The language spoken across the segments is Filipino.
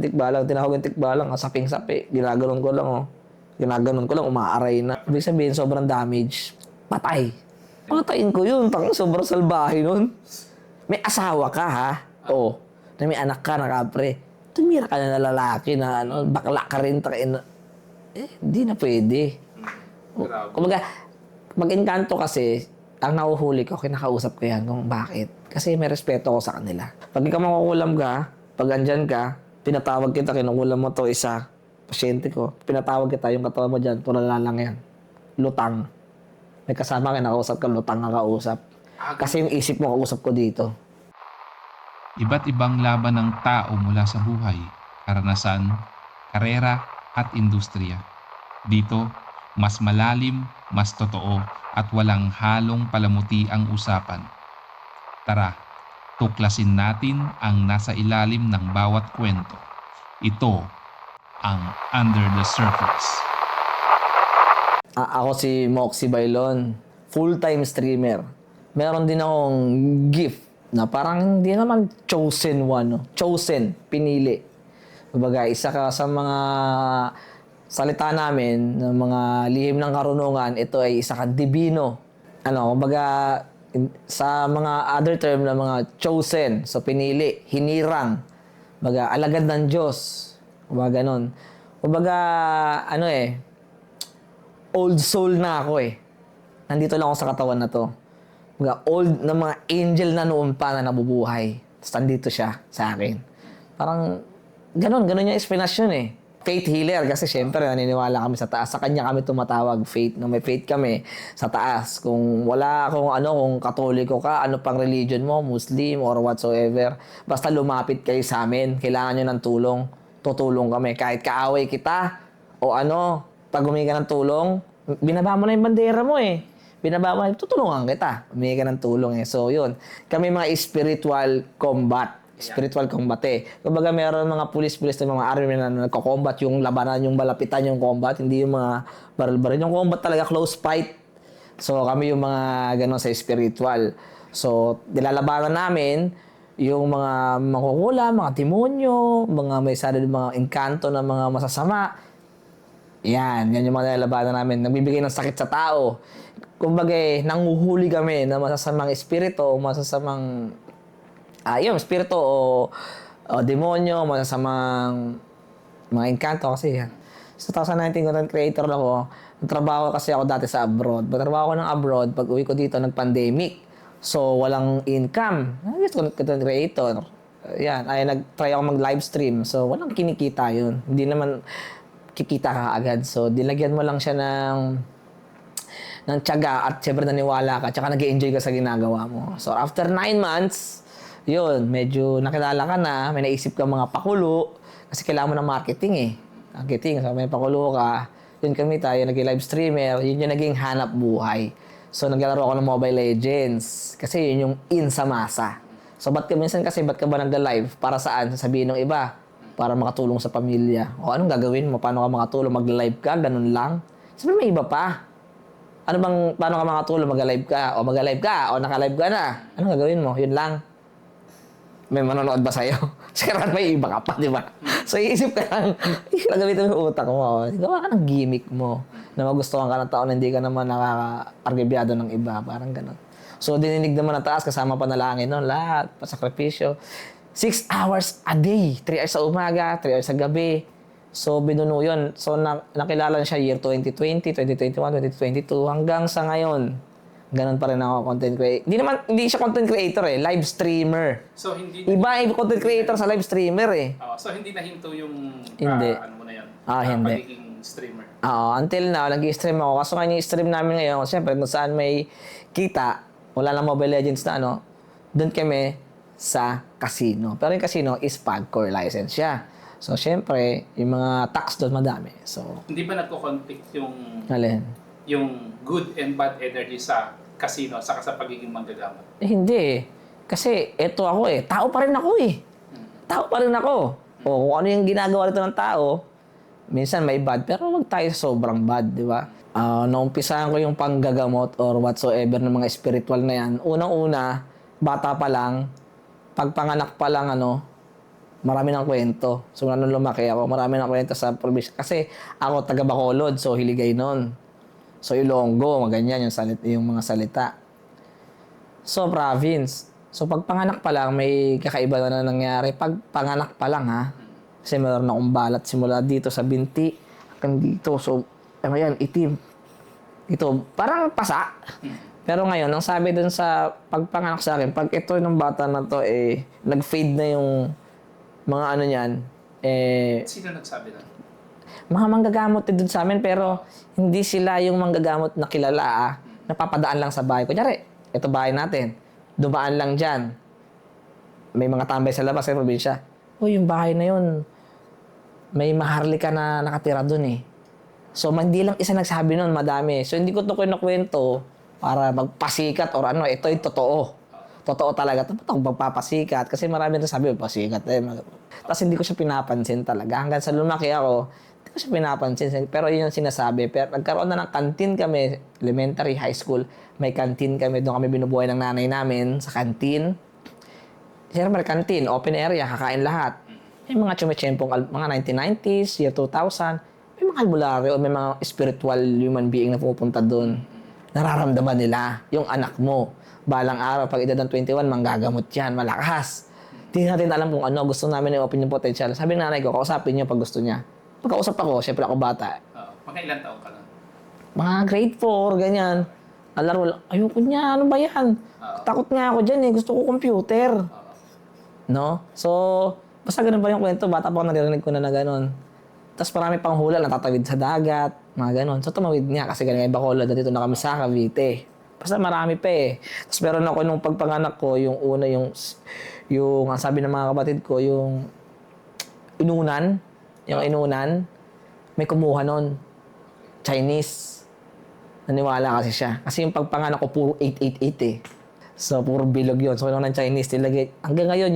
Tikbalang, tinawag yung tikbalang, saping-sapi. Ginaganon ko lang, oh. Ginaganon ko lang, umaaray na. Ibig sabihin, sobrang damage. Patay. Patayin ko yun. Sobrang salbahe nun. May asawa ka, ha? Oo. Na may anak ka, nakapre. Tumira ka na lalaki na ano, bakla ka rin, hindi na pwede. Kumbaga, mag-inkanto kasi, ang nahuhuli ko, kinakausap ko yan kung bakit. Kasi may respeto ko sa kanila. Pag ikaw makukulam ka, pag andyan ka, pinatawag kita, kinukulam mo to isa, pasyente ko, pinatawag kita, yung katawan mo dyan, tulala lang yan. Lutang. May kasama kinakausap ka, lutang ang kausap. Kasi yung isip mo, kausap ko dito. Iba't ibang laban ng tao mula sa buhay, karanasan, karera at industriya. Dito, mas malalim, mas totoo at walang halong palamuti ang usapan. Tara, tuklasin natin ang nasa ilalim ng bawat kwento. Ito ang Under the Surface. Ako si Moxie Bailon, full-time streamer. Meron din akong gift na parang hindi naman chosen one, no? Chosen, pinili. Kumbaga, isa ka sa mga salita namin ng mga lihim ng karunungan, ito ay isa kang divino. Kumbaga, sa mga other term na mga chosen, so pinili, hinirang, kumbaga, alagad ng Diyos. Kumbaga, ganun. Kumbaga, old soul na ako eh. Nandito lang ako sa katawan na to. Kumbaga, old na mga angel na noon pa na nabubuhay. Tapos nandito siya sa akin. Parang, ganun yung explanation eh. Faith healer kasi syempre naniniwala kami sa taas. Sa kanya kami tumatawag faith. No, may faith kami sa taas. Kung kung katoliko ka, ano pang religion mo, Muslim or whatsoever. Basta lumapit kayo sa amin. Kailangan nyo ng tulong. Tutulong kami. Kahit kaaway kita o pag humingi ka ng tulong, binaba mo na yung bandera mo eh. Binaba mo, tutulungan kita. Humingi ka ng tulong eh. So yun, kami mga spiritual combat. Spiritual combat eh. Kumbaga meron mga pulis-pulis na mga army na nagko-combat yung labanan, yung malapitan yung combat, hindi yung mga baril-baril. Yung combat talaga close fight. So kami yung mga ganon sa spiritual. So nilalabanan namin yung mga makukula, mga demonyo, mga may sarili mga engkanto na mga masasama. Yan yung mga nilalabanan namin. Nagbibigay ng sakit sa tao. Kumbaga, nanguhuli kami ng masasamang espiritu, masasamang espiritu o demonyo, masasamang mga engkanto kasi yan. Sa 2019 content creator ako, nagtrabaho kasi ako dati sa abroad. Pagtrabaho ko ng abroad, pag uwi ko dito, nag-pandemic. So, walang income. Content creator. Yan, nag-try ako mag-live stream. So, walang kinikita yun. Hindi naman kikita ka agad. So, dilagyan mo lang siya ng tiyaga at siyempre naniwala ka tsaka nag-enjoy ka sa ginagawa mo. So, after 9 months, yun, medyo nakilala ka na, may naisip ka mga pakulo kasi kailangan mo ng marketing eh. Marketing, so may pakulo ka. Yun kami tayo, nag-live streamer, yun yung naging hanap buhay. So, naglalaro ako ng Mobile Legends kasi yun yung in sa masa. So, ba't ka ba nag-live? Para saan? Sasabihin ng iba, para makatulong sa pamilya. O anong gagawin mo? Paano ka makatulong? Mag-live ka? Ganun lang? Sabi may iba pa. Paano ka makatulong? Mag-live ka? O mag-live ka? O naka-live ka na? Anong gagawin mo? Yun lang. May manonood ba sa'yo? Sikaran may iba ka pa, di ba? So, iisip ka lang, gagamitin mo yung utak mo. Gawa ka ng gimmick mo na magustuhan ka ng tao na hindi ka naman nakaka-argibyado ng iba. Parang ganun. So, dininig naman ng taas, kasama panalangin, no? Lahat, pasakripisyo. 6 hours a day. 3 hours sa umaga, 3 hours sa gabi. So, binuno yun. So, nakilala siya year 2020, 2021, 2022, hanggang sa ngayon. Ganun pa rin ako content creator. Hindi siya content creator eh, live streamer. So, hindi Iba yung content creator sa live streamer eh. so, hindi nahinto yung Hindi. ano mo na yan? Hindi. Pagiging streamer. Until now, nag-i-stream ako. Kaso nga yung stream namin ngayon, siyempre kung saan may kita, wala lang Mobile Legends na doon kami sa casino. Pero yung casino is PAGCOR license siya. So, siyempre, yung mga tax doon madami. So, Hindi ba nagko-conflict yung good and bad energy sa casino saka sa pagiging manggagamot? hindi eh. Kasi eto ako eh. Tao pa rin ako eh. Tao pa rin ako. O kung ano yung ginagawa nito ng tao, minsan may bad, pero wag tayo sobrang bad, di ba? Naumpisahan ko yung panggagamot or whatsoever ng mga spiritual na yan. Unang-una, bata pa lang, pagpanganak pa lang marami ng kwento. So, nung lumaki ako, marami ng kwento sa probinsya. Kasi ako, taga Bacolod, so Hiligay nun. So, Ilonggo, ganyan yung mga salita. So, province. So, pag panganak pa lang, may kakaiba na nangyari. Pag panganak pa lang, ha? Kasi meron akong balat simula dito sa binti hanggang dito. So, ayan, itim. Ito, parang pasa. Pero ngayon, ang sabi dun sa pagpanganak sa akin, pag ito ng bata na to, nag-fade na yung mga ano niyan, Sino nagsabi nun? mga manggagamot din dun sa amin, pero hindi sila yung manggagamot na kilala, napapadaan lang sa bahay. Kunyari, ito bahay natin, dumaan lang dyan. May mga tambay sa labas sa probinsya. Uy, yung bahay na yun, may maharlika na nakatira dun eh. So, hindi lang isa nagsabi nun, madami. So, hindi ko ito kinukwento para magpasikat or ano, ito yung totoo. Totoo talaga. Ba't ako magpapasikat? Kasi marami na sabi, pasikat eh. Tapos hindi ko siya pinapansin talaga. Hanggang sa lumaki ako, hindi ko siya pinapansin. Pero yun yung sinasabi. Pero nagkaroon na ng canteen kami, elementary, high school. May canteen kami. Doon kami binubuhay ng nanay namin sa canteen. Siyempre, canteen, open area, kakain lahat. May mga tsumitsempong, mga 1990s, year 2000. May mga albularyo, may mga spiritual human being na pumupunta doon. Nararamdaman nila yung anak mo. Balang araw, pag edad ng 21, manggagamot yan, malakas. Hindi natin alam kung ano, gusto namin i-open yung potential. Sabi ng nanay ko, kausapin niyo pag gusto niya. Pagkausap ako, syempre ako bata. Mga ilang taon ka lang? Mga grade 4, ganyan. Alaro lang, ayoko niya, ano ba yan? Takot nga ako dyan gusto ko computer. No? So, basta ganun pa yung kwento, bata pa ako naririnig ko na ganun. Tapos marami pang hula, natatawid sa dagat, mga ganun. So, tumawid nga kasi galing ay Bacolod, dito na kami sa Cavite. Basta marami pa Tapos meron ako nung pagpanganak ko, yung una, yung ang sabi ng mga kapatid ko, yung inunan, may kumuha nun. Chinese. Naniwala kasi siya. Kasi yung pagpanganak ko, puro 888 So, puro bilog yun. So, nung ng Chinese, nilagay. Hanggang ngayon,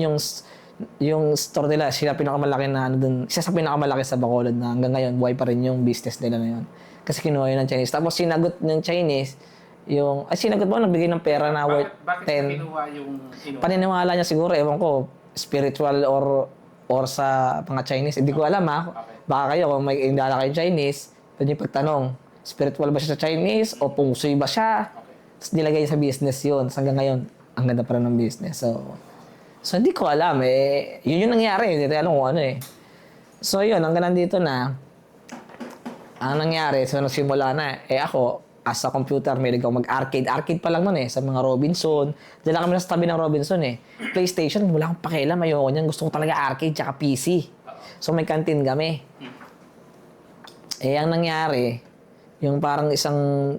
yung store nila, siya pinakamalaking na ano dun. Siya sa pinakamalaki sa Bacolod na hanggang ngayon, buhay pa rin yung business nila na yun. Kasi kinuha yun ng Chinese. Tapos sinagot ng Chinese, sinagot mo, nagbigay ng pera na worth 10. Bakit kinuha yung inuman? Paniniwala niya siguro, ewan ko, spiritual or sa mga Chinese. Hindi ko alam ha. Okay. Baka kayo, kung may indala kayong Chinese, pwede yung pagtanong, spiritual ba siya sa Chinese o pungsoy ba siya? Tapos nilagay sa business yun. Tapos hanggang ngayon, ang ganda pa rin ng business. So hindi ko alam Yun yung nangyari. Hindi ko alam kung ano So yun, hanggang nandito na, ang nangyari, so nagsimula na ako, as a computer, may ako mag-arcade. Arcade pa lang nun sa mga Robinson. Diyan lang kami nasa tabi ng Robinson PlayStation, wala akong pakialam, ayoko niyan. Gusto ko talaga arcade tsaka PC. So may canteen kami. Ang nangyari, yung parang isang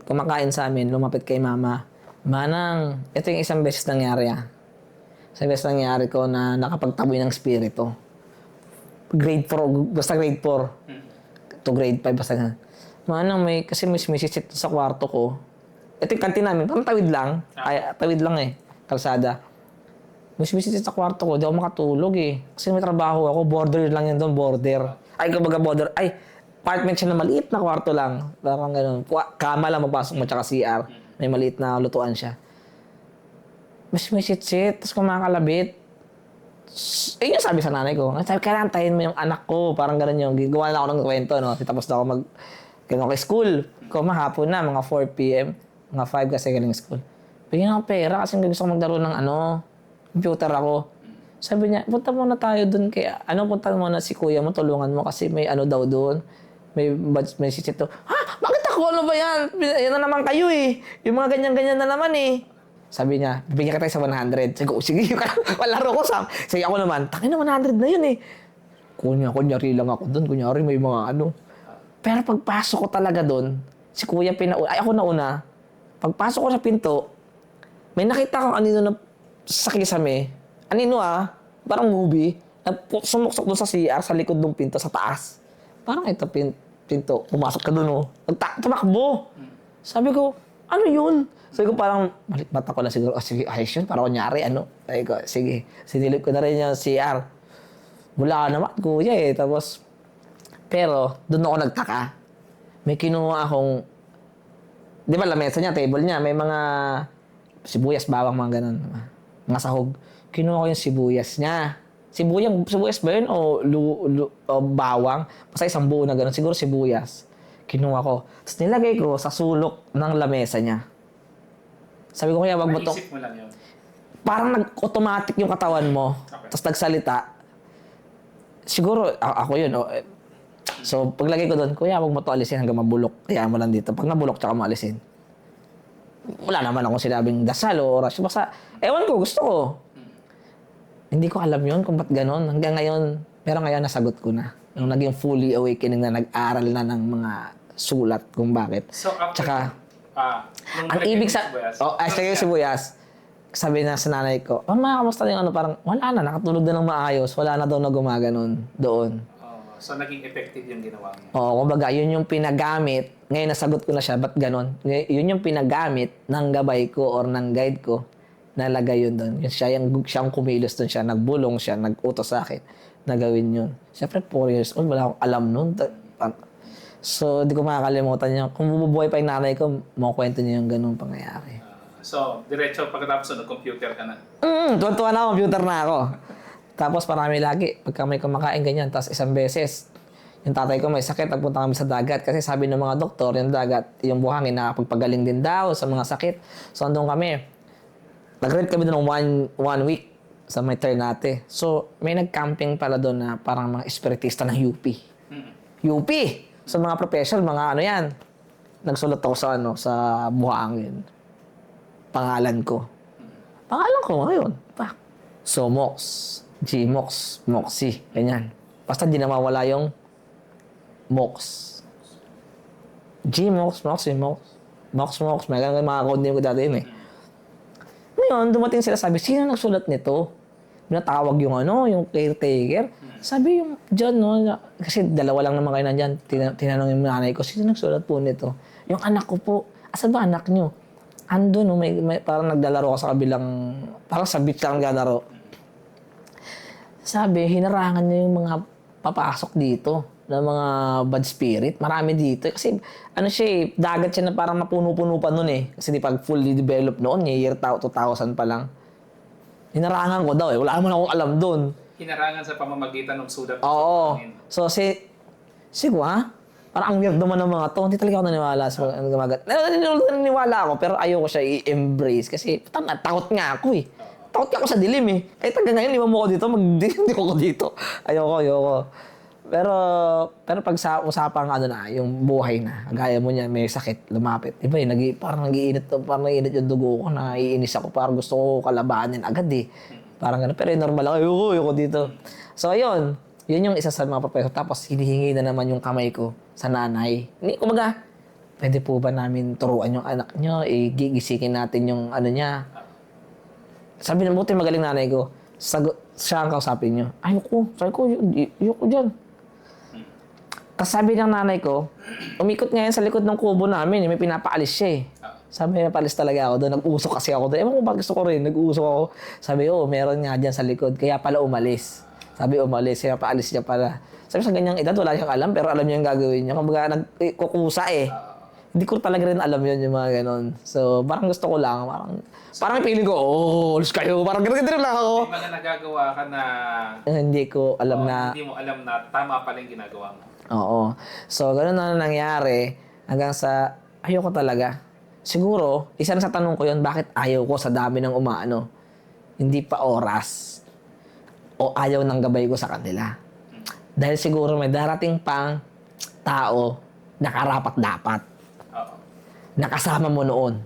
kumakain sa amin, lumapit kay mama. Manang, ito yung isang beses nangyari Isang beses nangyari ko na nakapagtaboy ng spirito. Grade 4, basta grade 4 to grade 5, basta ganun. Manang, kasi may sisit sa kwarto ko. Ito yung kantin namin, parang tawid lang. Tawid lang kalsada. May sisit sa kwarto ko, di ako makatulog Kasi may trabaho ako, border lang yun doon, border. Kumbaga border, apartment siya na maliit na kwarto lang. Parang ganun. Kama lang magpasok mo, tsaka CR. May maliit na lutuan siya. May sit-sit, tapos kumakalabit. Yung sabi sa nanay ko, sabi, kailangan tayin mo yung anak ko. Parang ganun yung, gawa na ako ng kwento, Tapos na ako ganun kay school. Hapon na, mga 4 p.m. Mga 5 kasi galing school. Bigyan ako pera kasi gusto ko maglaro ng computer ako. Sabi niya, punta muna tayo dun punta muna si kuya mo, tulungan mo kasi may daw doon. May sisit to. Ha? Bakit ako? Ano ba yan? Yan na naman kayo Yung mga ganyan-ganyan na naman Sabi niya, bibigyan ka tayo sa 100. Sabi ko, sige, palaro ko Sige ako naman, takin na 100 na yun Kunyari lang ako doon. Kunyari may mga Pero pagpasok ko talaga doon, si kuya ako nauna. Pagpasok ko sa pinto, may nakita kong anino na sa kisame. Anino parang movie. Sumuksok doon sa CR, sa likod ng pinto, sa taas. Parang ito pinto, pumasok ka doon tumakbo. Sabi ko, ano yun? Sabi ko parang, mata ko na siguro, sige, ayos yun, parang kunyari, Sabi ko, sige, sinilip ko na rin yung CR. Wala naman, kuya Tapos, pero, doon ako nagtaka. May kinuha akong, di ba, lamesa niya, table niya, may mga sibuyas, bawang, mga ganun. Mga sahog. Kinuha ko yung sibuyas niya. Sibuyas ba yun? O bawang? Basta isang buo na gano'n. Siguro sibuyas. Kinuha ko. Tapos nilagay ko sa sulok ng lamesa niya. Sabi ko, kaya wag mo to. Naisip mo lang yun. Parang nag-automatic yung katawan mo. Okay. Tapos nagsalita. Siguro, ako yun. So, paglagay ko doon, kuya, wag mo to alisin hanggang mabulok. Kaya mo lang dito. Pag nabulok, tsaka mo alisin. Wala naman akong sinabing dasal o oras. Basta, ewan ko, gusto ko. Hindi ko alam yun kung ba't ganon. Hanggang ngayon, pero ngayon nasagot ko na. Nung naging fully awakening na nag-aral na ng mga sulat kung bakit. So, after, Tsaka, nung ang nalagyan ibig yung sa... sibuyas, sige, sibuyas. Sabi na sa nanay ko, Mama, kamusta yung ano? Parang, wala na, nakatulog na ng maayos. Wala na daw na gumaganon doon. so, naging effective yung ginawa mo. Oo, kumbaga, yun yung pinagamit. Ngayon, nasagot ko na siya, ba't ganon? Yun yung pinagamit ng gabay ko or ng guide ko. Nalagay yun doon. Siyang kumilos doon siya. Nagbulong siya, nag-utos sa akin na gawin yun. Siyempre, 4 years old, wala akong alam noon. So, di ko makakalimutan niya. Kung bubuhay pa yung nanay ko, makukwento niya yung ganung pangyayari. So, diretso pagkatapos nag-computer ka na. Tuwan-tuwa na ako, computer na ako. Tapos marami lagi, pagka may kumakain ganyan, tapos isang beses, yung tatay ko may sakit, nagpunta kami sa dagat kasi sabi ng mga doktor, yung dagat, yung buhangin, nakapagpagaling din daw sa mga sakit. So, andun kami. Nag-rent kami doon ng one week sa may Ternate. So, may nag-camping pala doon na parang mga espiritista ng UP. UP! So, mga professional, mga ano yan. Nagsulat ako sa buhangin. Pangalan ko. Pangalan ko ngayon. So, Mox. G-Mox. Moxie. Ganyan. Basta di na mawala yung Mox. G-Mox. Moxie. Mox. Mox. May mga code name ko dati yun eh. Ngayon, dumating sila, sabi, sino nagsulat nito? Natawag yung yung caretaker. Sabi yung John, kasi dalawa lang naman kayo nandyan. Tinanong yung nanay ko, sino nagsulat po nito? Yung anak ko po. Asan ba anak nyo? Ando, may parang naglalaro ako sa kabilang, parang sa beach lang naglalaro. Sabi, hinarangan niya yung mga papasok dito ng mga bad spirit. Marami dito. Kasi, dagat siya na parang mapuno-puno pa nun eh. Kasi di pag fully developed noon, year 2000 pa lang. Hinarangan ko daw eh. Wala naman akong alam doon. Hinarangan sa pamamagitan ng sulat. Oo. So, parang ang weird naman ng mga to. Hindi talaga ako naniwala sa mga gumagat. Naniwala ako, pero ayoko siya i-embrace. Kasi, takot nga ako eh. Takot nga ako sa dilim eh. Kahit hanggang ngayon, lima mo ko dito, hindi ko dito. Ayoko. Pero pag sa usapang yung buhay na, gaya mo niya, may sakit, lumapit. Iba parang nag-iinit yung dugo ko, naiinis ako, parang gusto ko kalabanin agad eh. Parang gano'n. Pero normal lang, ayoko dito. So, yun yung isa sa mga professor. Tapos, hinihingi na naman yung kamay ko sa nanay. Kumaga, pwede po ba namin turuan yung anak nyo? Gigisingin natin yung niya. Sabi ng buti magaling nanay ko. Siya ang kausapin nyo. Ayoko. Sabi ko, ayoko dyan. Tapos sabi ng nanay ko, umikot ngayon sa likod ng kubo namin. May pinapaalis siya eh. Sabi niya, palis talaga ako doon. Nag-usok kasi ako doon. Ewan ko ba gusto ko rin. Nag-usok ako. Sabi, meron nga dyan sa likod. Kaya pala umalis. Sabi, umalis. Kaya paalis niya pala. Sabi, sa ganyang edad, wala siyang alam. Pero alam niya yung gagawin niya. Kumbaga, nagkukusa eh. Hindi ko talaga rin alam yun, yung mga ganon. So, parang gusto ko lang. Parang feeling ko, alis kayo. Parang ganun lang ako. May mga nagagawa ka na... Hindi ko alam na... Hindi mo alam na tama pala yung ginagawa mo. Oo. So, ganun na nangyari. Hanggang sa, ayoko talaga. Siguro, isa na sa tanong ko yun, bakit ayaw ko sa dami ng umaano? Hindi pa oras. O ayaw ng gabay ko sa kanila. Dahil siguro may darating pang tao na karapat-dapat. Nakasama mo noon.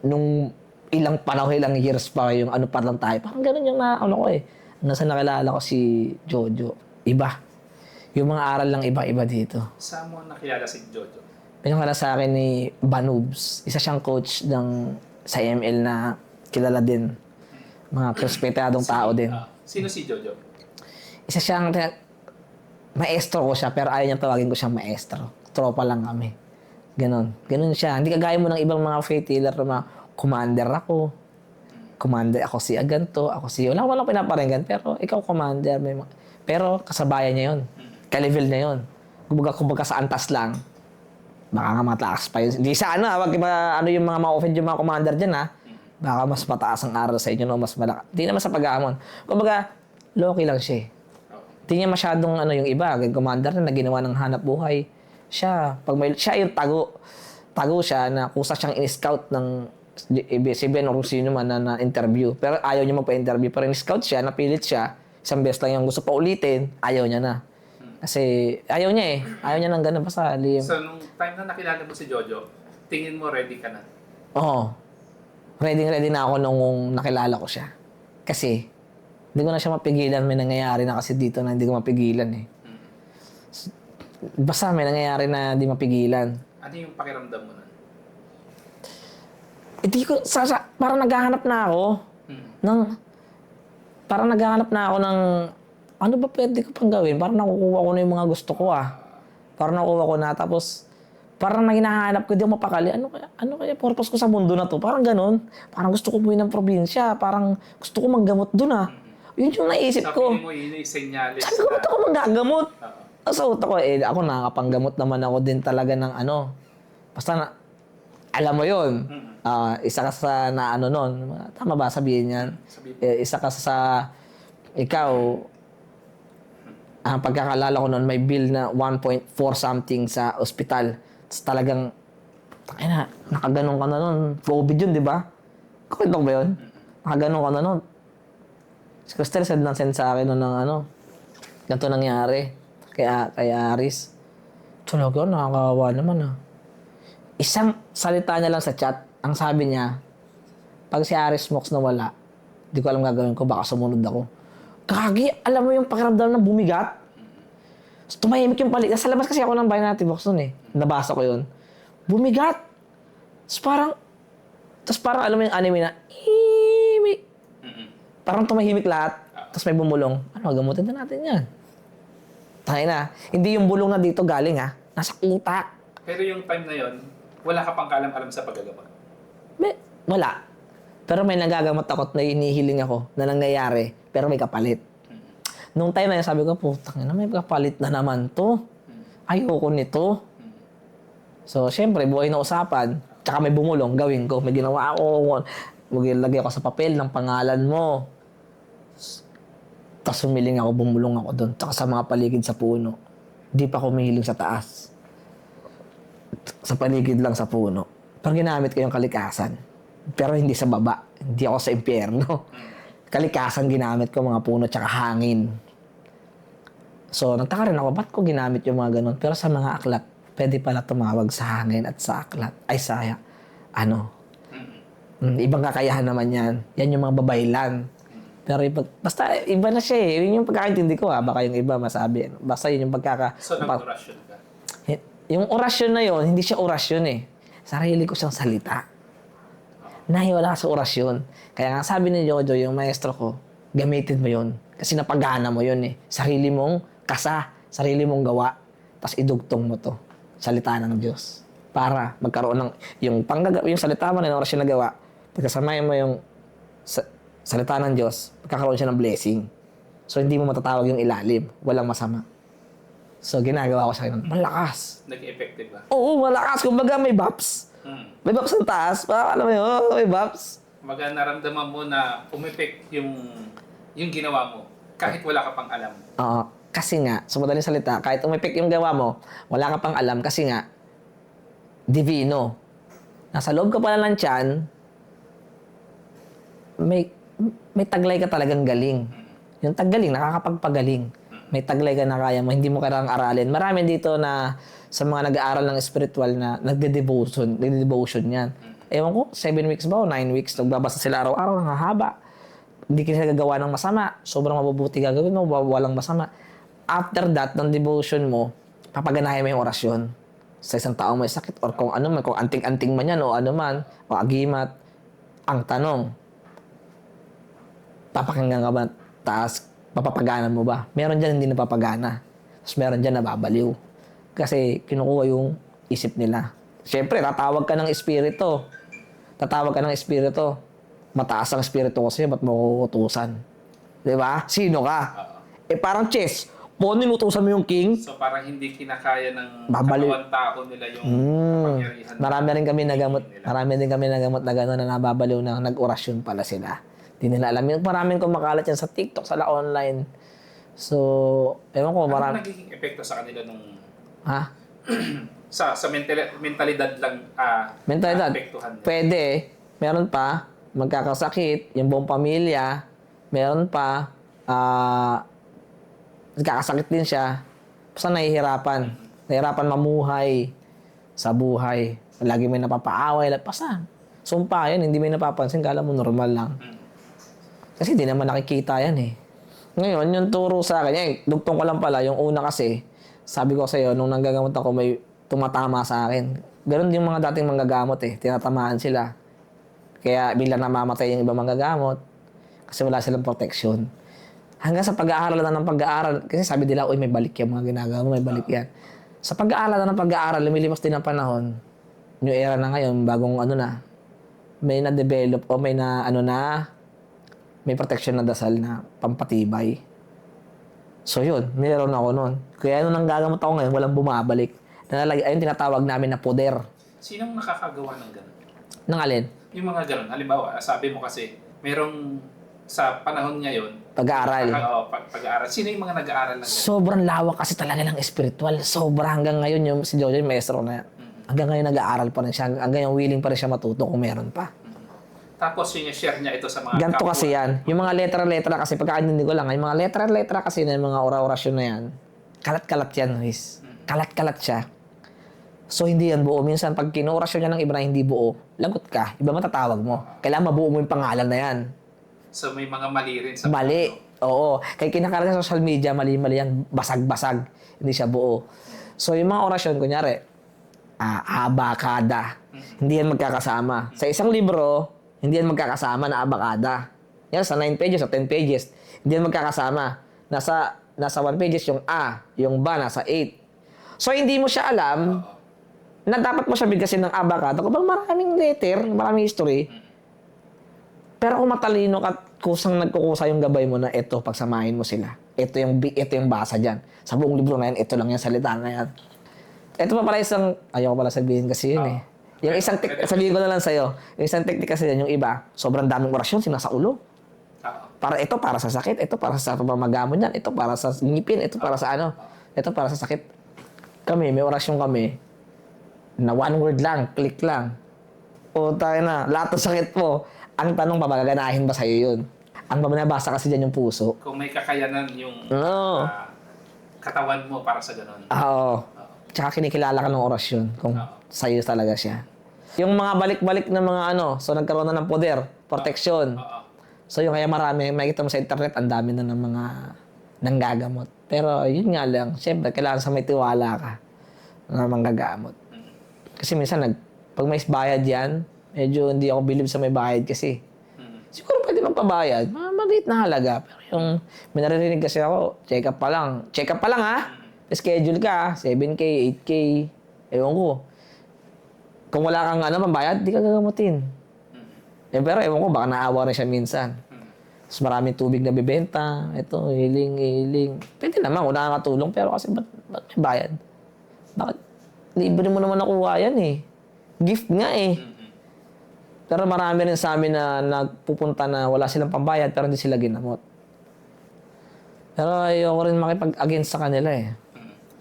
Nung ilang panahon, ilang years pa yung pa lang tayo. Parang ganun yung ko eh. Nasa nakilala ko si Jojo. Iba. Yung mga aral lang iba-iba dito. Saan mo nakilala si Jojo? Pinakala sa akin ni Banubs. Isa siyang coach sa ML na kilala din. Mga respetadong tao din. Sino si Jojo? Isa siyang maestro ko siya, pero ayaw niyang tawagin ko siyang maestro. Tropa lang kami. Ganon siya. Hindi kagaya mo ng ibang mga faith healer na mga commander ako. Commander ako si Aganto, ako si... Wala ko lang pinaparinggan, pero ikaw commander. Pero kasabayan niya yun. Ka-level niya yun. Kumbaga sa antas lang. Baka nga mataas pa yun. Hindi sana, wag yung mga ma-offend yung mga commander dyan ha. Baka mas mataas ang aral sa inyo, no? Mas malaki. Hindi naman sa pag-aamon. Kumbaga, low-key lang siya eh. Hindi niya masyadong yung iba, commander na ginawa ng hanap buhay. Siya, siya yung tago siya na kusa siyang in-scout ng ABS-CBN o sino man na interview. Pero ayaw niya magpa-interview. Pero in-scout siya, napilit siya. Isang beses lang yung gusto pa ulitin, ayaw niya na. Kasi ayaw niya eh. Ayaw niya ng ganun. Basta So, nung time na nakilala mo si Jojo, tingin mo ready ka na? Oo. Ready na ako nung nakilala ko siya. Kasi, hindi ko na siya mapigilan. May nangyayari na kasi dito na hindi ko mapigilan eh. Basta may nangyayari na hindi mapigilan. Ano yung pakiramdam mo nun? Hindi ko, parang naghahanap na ako parang naghahanap na ako ng, ano ba pwede ko pang gawin? Parang nakukuha ko na yung mga gusto ko ah. Parang nakukuha ko na, tapos, parang hinahanap ko, di ako mapakali. Ano kaya purpose ko sa mundo na to? Parang ganun. Parang gusto ko buhay ng probinsya. Parang gusto ko manggamot dun ah. Yun yung naisip ko. Sabi mo, yun yung senyales Sabi ko, ba't ako manggagamot? Sa utak ko, ako nakakapanggamot naman ako din talaga ng basta na, alam mo yun. Isa ka sa nun. Tama ba sabihin yan? Isa ka sa, ikaw, ang pagkakalala ko noon, may bill na 1.4 something sa ospital. Tapos talagang, nakaganon ka na nun. COVID yun, di ba? Kukwento ko ba yun? Nakaganon ka na nun. Si Crystal send sa akin ng ganito nangyari. Kay Aris. Talaga, nakakawa naman ah. Isang salita niya lang sa chat, ang sabi niya, pag si Aris Mox nawala, di ko alam gagawin ko, baka sumunod ako. Kagi, alam mo yung pakiramdam ng bumigat? Tumahimik yung paligid. Nasa labas kasi ako ng bahay natin, Box nun eh. Nabasa ko yun. Bumigat. Tapos parang alam mo yung anime na, parang tumahimik lahat. Tapos may bumulong. Gamutin na natin yan. Tayo na. Hindi yung bulong na dito galing ha. Nasa utak. Pero yung time na yon, wala ka pang kalam-alam sa paggagamot? Wala. Pero may nagagamot ako at hinihiling ako na nangyayari. Pero may kapalit. Nung time na yun, sabi ko, putang ina, may kapalit na naman to. Ayoko nito. So, syempre, buhay na usapan. Tsaka may bumulong, gawin ko. May ginawa ako. Maglagay ako sa papel ng pangalan mo. Tapos humiling ako, bumulong ako doon. Tsaka sa mga paligid sa puno. Di pa ako humihiling sa taas. Sa paligid lang sa puno. Parang ginamit ko yung kalikasan. Pero hindi sa baba. Hindi ako sa impyerno. Kalikasan ginamit ko, mga puno tsaka hangin. So, nagtaka rin ako, ba't ko ginamit yung mga ganun? Pero sa mga aklat, pwede pala tumawag sa hangin at sa aklat. Ay, ibang kakayahan naman yan. Yan yung mga babaylan. Pero basta iba na siya eh. Yun yung pagkakaintindi ko ha. Baka yung iba masabi. Basta yun yung So, nag-orasyon ka? Yung orasyon na yun, hindi siya orasyon eh. Sarili ko siyang salita. Nahiwala sa orasyon. Kaya nga sabi ni Jojo, yung maestro ko, gamitin mo yun. Kasi napagana mo yun eh. Sarili mong sarili mong gawa. Tapos idugtong mo to. Salita ng Diyos. Para magkaroon ng, yung salita mo na yung orasyon na gawa, pagkasamayan mo yung salita ng Diyos, magkakaroon siya ng blessing. So, hindi mo matatawag yung ilalim. Walang masama. So, ginagawa ko sa akin, malakas. Nag-effective ba? Oo, malakas. Kumbaga, may baps. May baps sa taas. Alam mo yun, may baps. Kumbaga, naramdaman mo na umepect yung ginawa mo, kahit wala ka pang alam. Oo. Kasi nga, sa madaling salita, kahit umepect yung gawa mo, wala ka pang alam kasi nga, divino. Nasa loob ka pala ng tiyan, may taglay ka talagang galing. Yung taggaling, nakakapagpagaling. May taglay ka na kaya mo, hindi mo kailangang aralin. Marami dito na sa mga nag-aaral ng spiritual na nagde-devotion yan. Ewan ko, 7 weeks ba o 9 weeks, nagbabasa sila araw-araw, ang hahaba. Hindi ka gagawa ng masama. Sobrang mabubuti gagawin mo, walang masama. After that, ng devotion mo, papaganahin mo yung orasyon. Sa isang tao may sakit or kung ano man, kung anting-anting man yan o ano man, o agimat. Ang tanong, papakinggan ka ba taas, papapagana mo ba? Meron dyan hindi napapagana. Tapos meron dyan nababaliw. Kasi kinukuha yung isip nila. Siyempre, tatawag ka ng espiritu. Mataas ang espiritu ko sa'yo, ba't mo kukutusan? Di ba? Sino ka? Parang chess. Kung ninutusan mo yung king, So, parang hindi kinakaya ng babaliw. katawan tao nila yung kapangyarihan. Marami rin kami nagamot na gano'n na nababaliw na nag-orasyon pala sila. Di nila alam. Yung maraming kumakalat yan sa TikTok, sa online. So, ewan ko, Ano nagiging epekto sa kanila nung Ha? sa mentalidad lang Mentalidad. apektuhan? Pwede. Meron pa, magkakasakit, yung buong pamilya. Meron pa, nagkakasakit din siya. Basta nahihirapan. Nahihirapan mamuhay sa buhay. Lagi may napapaaway. Basta, sumpa yan. Hindi may napapansin. Kala mo normal lang. Kasi di naman nakikita yan eh. Ngayon, yung turo sa akin, dugtong ko lang pala, yung una kasi, sabi ko sa'yo, nung nanggagamot ako, may tumatama sa akin. Ganon din yung mga dating manggagamot eh. Tinatamaan sila. Kaya bigla namamatay yung ibang manggagamot kasi wala silang protection. Hanggang sa pag-aaral na ng pag-aaral, kasi sabi nila, uy, may balik yung mga ginagawa mo, may balik yan. Sa pag-aaral na ng pag-aaral, lumilipas din ang panahon. New era na ngayon, bagong may na-develop o may may protection na dasal na pampatibay. So yun, meron ako nun. Kaya nung nanggagamot ako ngayon, walang bumabalik. Ayun tinatawag namin na poder. Sinong nakakagawa ng ganun? Nang alin? Yung mga ganun. Halimbawa, sabi mo kasi, merong sa panahon ngayon, Pag-aaral. Pag-aaral. Sino yung mga nag-aaral ng ganun? Sobrang lawak kasi talaga ng spiritual. Sobrang hanggang ngayon yung si Jojo, yung maestro na yan. Hanggang ngayon nag-aaral pa rin siya. Hanggang yung willing pa rin siya matuto kung meron pa. Tapos yun yung share niya ito sa mga Ganto kapwa. kasi yan. Yung mga letra-letra kasi, pagkaintindi ko lang, yung mga letra-letra kasi na yung mga ora-orasyon na yan, kalat-kalat yan, Luis. Kalat-kalat siya. So, hindi yan buo. Minsan, pag kinorasyon niya ng iba na hindi buo, lagot ka. Iba matatawag mo. Kailangan mabuo mo yung pangalan na yan. So, may mga mali rin sa Mali. Oo. Kaya kinakaraga sa social media, mali-mali yan. Basag-basag. Hindi siya buo. So, yung mga orasyon, kunyari, abakada. Hindi yan magkakasama. Sa isang libro, hindi yan magkakasama na abakada. Yan, sa 9 pages o 10 pages. Hindi yan magkakasama. Nasa 1 pages yung A, yung ba, nasa 8. So, hindi mo siya alam na dapat mo siya bigkasin ng abakada. Kung maraming letter, maraming history. Pero kung matalino ka, kusang nagkukusa yung gabay mo na ito, pagsamahin mo sila. Ito yung basa dyan. Sa buong libro na yan, ito lang yung salita na yan. Ito pa pala isang, ayaw ko pala sabihin kasi yun eh. Yung isang sabihin ko na lang sa'yo, yung isang technique kasi yan, yung iba, sobrang daming orasyon, sinasaulo. Para ito, para sa sakit, ito para sa pamamagamon yan, ito para sa ngipin, ito para sa ito para sa sakit. Kami, may orasyon kami, na one word lang, click lang. O tayo na, lahat ng sakit mo, ang tanong, papagaganahin ba sa'yo yun? Ang babasa kasi dyan yung puso. Kung may kakayanan yung katawan mo para sa ganun. Oo. Tsaka kinikilala ka ng orasyon kung sa'yo talaga siya. Yung mga balik-balik na mga so nagkaroon na ng poder, protection. So yung kaya marami, makikita mo sa internet, ang dami na ng mga nanggagamot. Pero yun nga lang, syempre, kailangan sa may tiwala ka na manggagamot. Kasi minsan, pag may bayad yan, medyo hindi ako believe sa may bayad kasi. Siguro pwede magpabayad, maliit na halaga. Pero yung, may naririnig kasi ako, check up pa lang. Check up pa lang ha! Schedule ka, 7K, 8K, ewan ko. Kung wala kang pambayad, di ka gagamutin. Pero ewan ko, baka naawa rin siya minsan. Mas maraming tubig na bibenta. Ito, hiling. Pwede naman kung nakakatulong, pero kasi ba't may bayad? Bakit? Libre mo naman nakuha yan eh. Gift nga eh. Pero marami rin sa amin na nagpupunta na wala silang pambayad, pero hindi sila ginamot. Pero ayoko rin makipag-against sa kanila eh.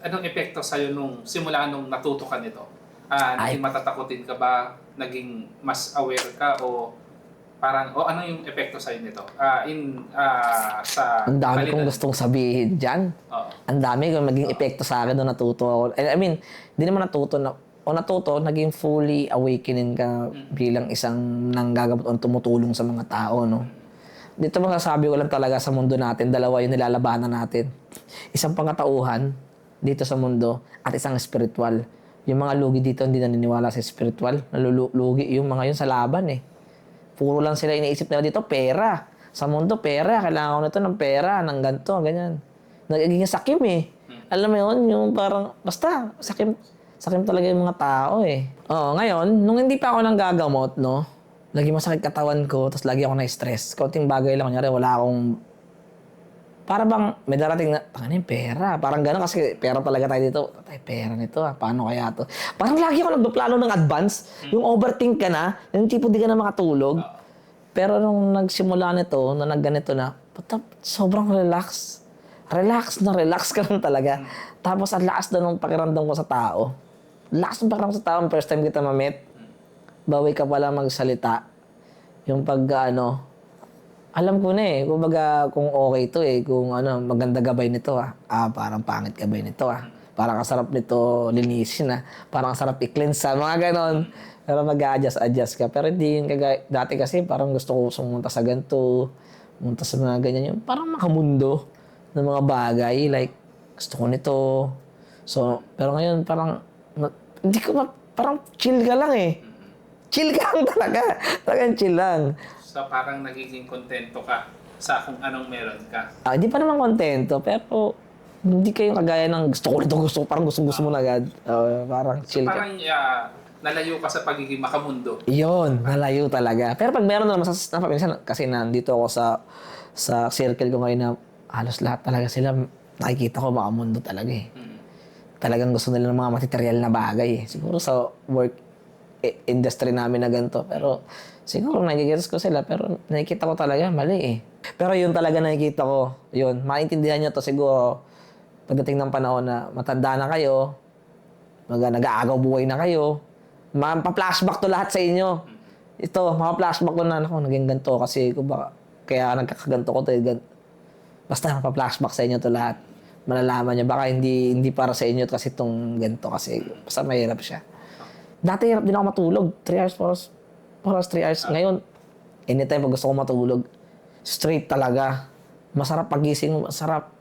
Anong epekto sa'yo simula nung natuto ka nito? Naging matatakotin ka ba? Naging mas aware ka? O parang, ano yung epekto sa'yo nito? Ang dami kong gustong sabihin dyan. Ang dami kong maging epekto sa akin nung natuto ako. I mean, hindi naman natuto, naging fully awakening ka bilang isang nanggagamot o tumutulong sa mga tao, no? Dito masasabi ko lang talaga sa mundo natin, dalawa yung nilalabanan natin. Isang pangkatauhan dito sa mundo at isang spiritual. Yung mga lugi dito hindi naniniwala sa spiritual. Nalulugi yung mga yun sa laban eh. Puro lang sila iniisip nila dito, pera. Sa mundo, pera. Kailangan ko nito ng pera, ng ganito, ganyan. Nagiging sakim eh. Alam mo yun, yung parang, basta, sakim talaga yung mga tao eh. Ngayon, nung hindi pa ako nanggagamot, no, lagi masakit katawan ko, tapos lagi ako na-stress. Konting bagay lang, kunyari, wala akong para bang may darating na, yung pera. Parang gano'n kasi pera talaga tayo dito. Pera nito paano kaya to? Parang lagi ako nagpaplano ng advance. Yung overthink ka na, yung tipo di ka na makatulog. Pero nung nagsimula nito, na nagganito na, sobrang relax. Relax ka lang talaga. Tapos ang lakas na nung pakiramdam ko sa tao. Lakas ng pakiramdam sa tao, first time kita ma-meet. Bawi ka pala magsalita. Yung alam ko na eh, kumbaga kung okay to eh, kung maganda gabay nito parang pangit gabay nito parang kasarap nito linisin parang kasarap i-cleanse mga ganon. Pero mag-adjust ka. Pero hindi yun dati kasi parang gusto ko sumunta sa ganito, pumunta sa mga ganyan yung parang makamundo ng mga bagay, like gusto ko nito. So, pero ngayon parang, hindi ko parang chill ka lang eh. Chill ka lang talaga. Talagang chill lang. So parang nagiging kontento ka sa kung anong meron ka. Hindi pa naman kontento, pero hindi kayo kagaya ng gusto ko nito, parang gusto mo na agad. Parang chill ka. Parang nalayo ka sa pagiging makamundo. Yun, nalayo talaga. Pero pag meron naman napapansin, kasi nandito ako sa circle ko ngayon na halos lahat talaga sila, nakikita ko makamundo talaga eh. Talagang gusto nila ng mga material na bagay eh. Siguro sa work industry namin na ganito, pero siguro nagigets ko sila, pero nakikita ko talaga, mali eh. Pero yun talaga nakikita ko, yun, maintindihan nyo to siguro pagdating ng panahon na matanda na kayo, nag-aagaw buhay na kayo, mapa-flashback to lahat sa inyo. Ito, mapa-flashback ko na, naging ganito kasi kaya nagkakaganto ko to, basta mapa-flashback sa inyo to lahat. Malalaman nyo, baka hindi para sa inyo kasi itong ganito kasi basta mahirap siya. Dati hirap din ako matulog, 3 hours, 4 hours, 3 hours. Ngayon, anytime pag gusto ko matulog, straight talaga. Masarap pagising, masarap.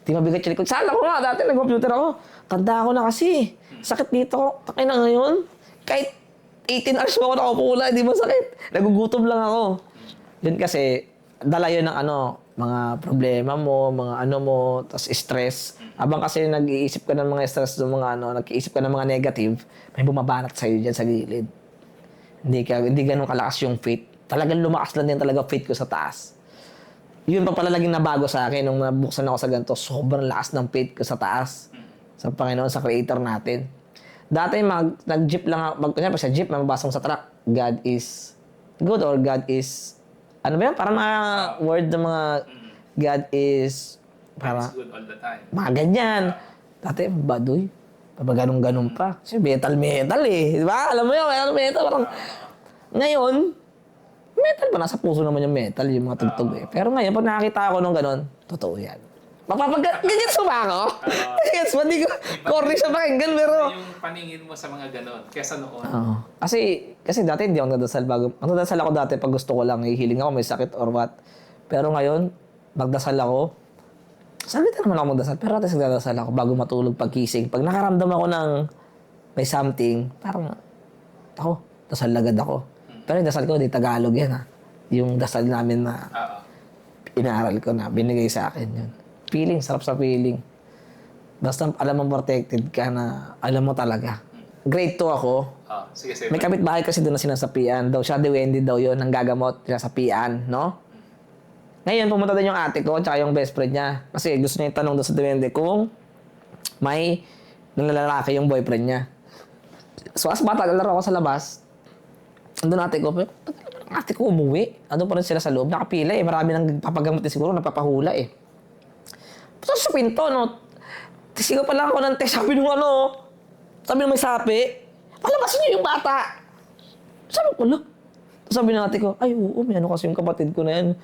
Di mabigat yung likod. Sala ko nga, dati nag-computer ako. Tanda ako na kasi. Sakit dito. Takay na ngayon. Kahit 18 hours pa ako nakapula, hindi masakit. Nagugutom lang ako. Yun kasi, dala yun ng mga problema mo, mga mo, tas stress. Habang kasi nag-iisip ka ng mga stress, nag-iisip ka ng mga negative, may bumabanat sa'yo dyan sa gilid. Hindi ganun kalakas yung faith. Talagang lumakas lang din talaga faith ko sa taas. Yun pa pala laging nabago sa akin nung nabuksan ako sa ganito. Sobrang lakas ng faith ko sa taas. Sa Panginoon, sa Creator natin. Dati nag-jeep lang ako, kunyari sa jeep, mababasa mo sa truck, God is good or God is, ano ba yan? Parang mga word ng mga God is, It's good all the time. mga ganyan. Dati, baduy. Ganun pa. Kasi metal eh. Di ba? Alam mo yun, metal. Parang, ngayon, metal ba? Nasa puso naman yung metal, yung mga tugtog eh. Pero ngayon, pag nakakita ako nung ganun, totoo yan. Ganyan ba ako? Gets ba? Hindi ko corny siya pakinggan, pero... Yung paningin mo sa mga ganon, kesa noon. Oo. Kasi dati hindi ako nagdasal bago. Ang nadasal ako dati pag gusto ko lang, hihiling ako, may sakit or what. Pero ngayon, magdasal ako. Saglit naman ako magdasal, pero dati nagdasal ako bago matulog pagkising. Pag nakaramdam ako ng may something, parang, dasal agad ako. Pero yung dasal ko, di Tagalog yan Yung dasal namin na inaaral ko na, binigay sa akin yun. Feeling, sarap sa feeling. Basta alam mo protected ka na, alam mo talaga. Grade 2 ako. Sige. May kapitbahay kasi doon na sinasapian. Daw siya, Wendy daw yun, nang gagamot, sinasapian, no? Ngayon, pumunta din yung ate ko, tsaka yung best friend niya. Kasi gusto niya itanong doon sa Wendy kung may nanlalaki yung boyfriend niya. So, as bata, lalaro ako sa labas. Andun ate ko, pero ate ko umuwi. Andun pa rin sila sa loob, nakapila eh. Marami nang papagamot siguro, napapahula eh. Tapos sa pinto, tisigaw pa lang ako ng test. Sabi nung sabi nung may sapi, palabasin niyo yung bata. Sabi ko, sabi ng ate ko, ay oo, may kasi yung kapatid ko na yan.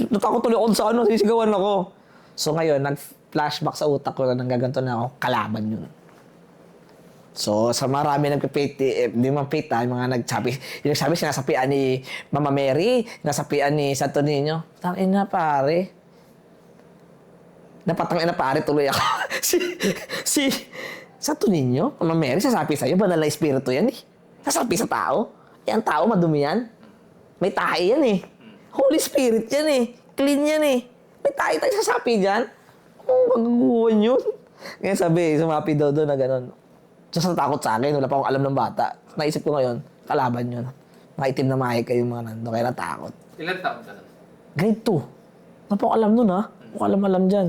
Natakot tuloy ako sa sisigawan ako. So ngayon, nag-flashback sa utak ko na nanggaganto na ako, kalaban yun. So, sa marami nagpipit, hindi man pit yung mga yung nagsabi, sinasapian ni Mama Mary, sinasapian ni Santo Niño. Tangin na pare. Napatangin na pare, tuloy ako. si Santo Niño, Mama Mary, sasapi sa'yo, banal na espiritu yan eh. Sasapi sa tao. Ang tao, madumi yan. May tahi yan eh. Holy Spirit yan eh. Clean yan eh. May tahi tayo sasapi dyan. Magaguhan yun. Ngayon sabi, sumapi daw doon na gano'n. So, takot sa akin, wala pa akong alam ng bata. Naisip ko ngayon, kalaban yun. Mga itim na mahika yung mga nando, kaya natakot. Ilan taon ka lang? Grade 2. Wala pa akong alam nun Wala alam dyan.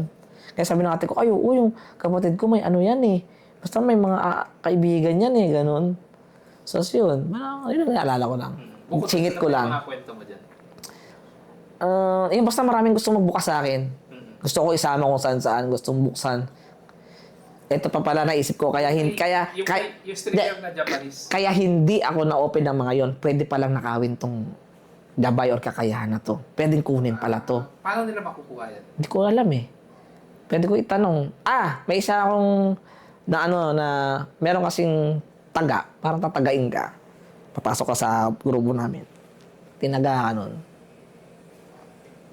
Kaya sabi ng ate ko, yung kapatid ko may yan eh. Basta may mga kaibigan yan eh, ganun. So, yun. Yun ang naalala ko lang. Singit ko lang. Mga kwento mo dyan. Yung basta maraming gusto magbukas sa akin. Gusto ko isama kung saan-saan, gustong buksan. Ito pa pala naisip ko, kaya Yung streamer na Japanese. kaya hindi ako na-open ng mga yon. Pwede palang nakawin tong gabay or kakayahan na to. Pwedeng kunin pala to. Paano nila makukuha yan? Hindi ko alam eh. Pwede ko itanong. May isa akong na meron kasing parang tatagain ka. Papasok ka sa grupo namin. Tinaga ka nun.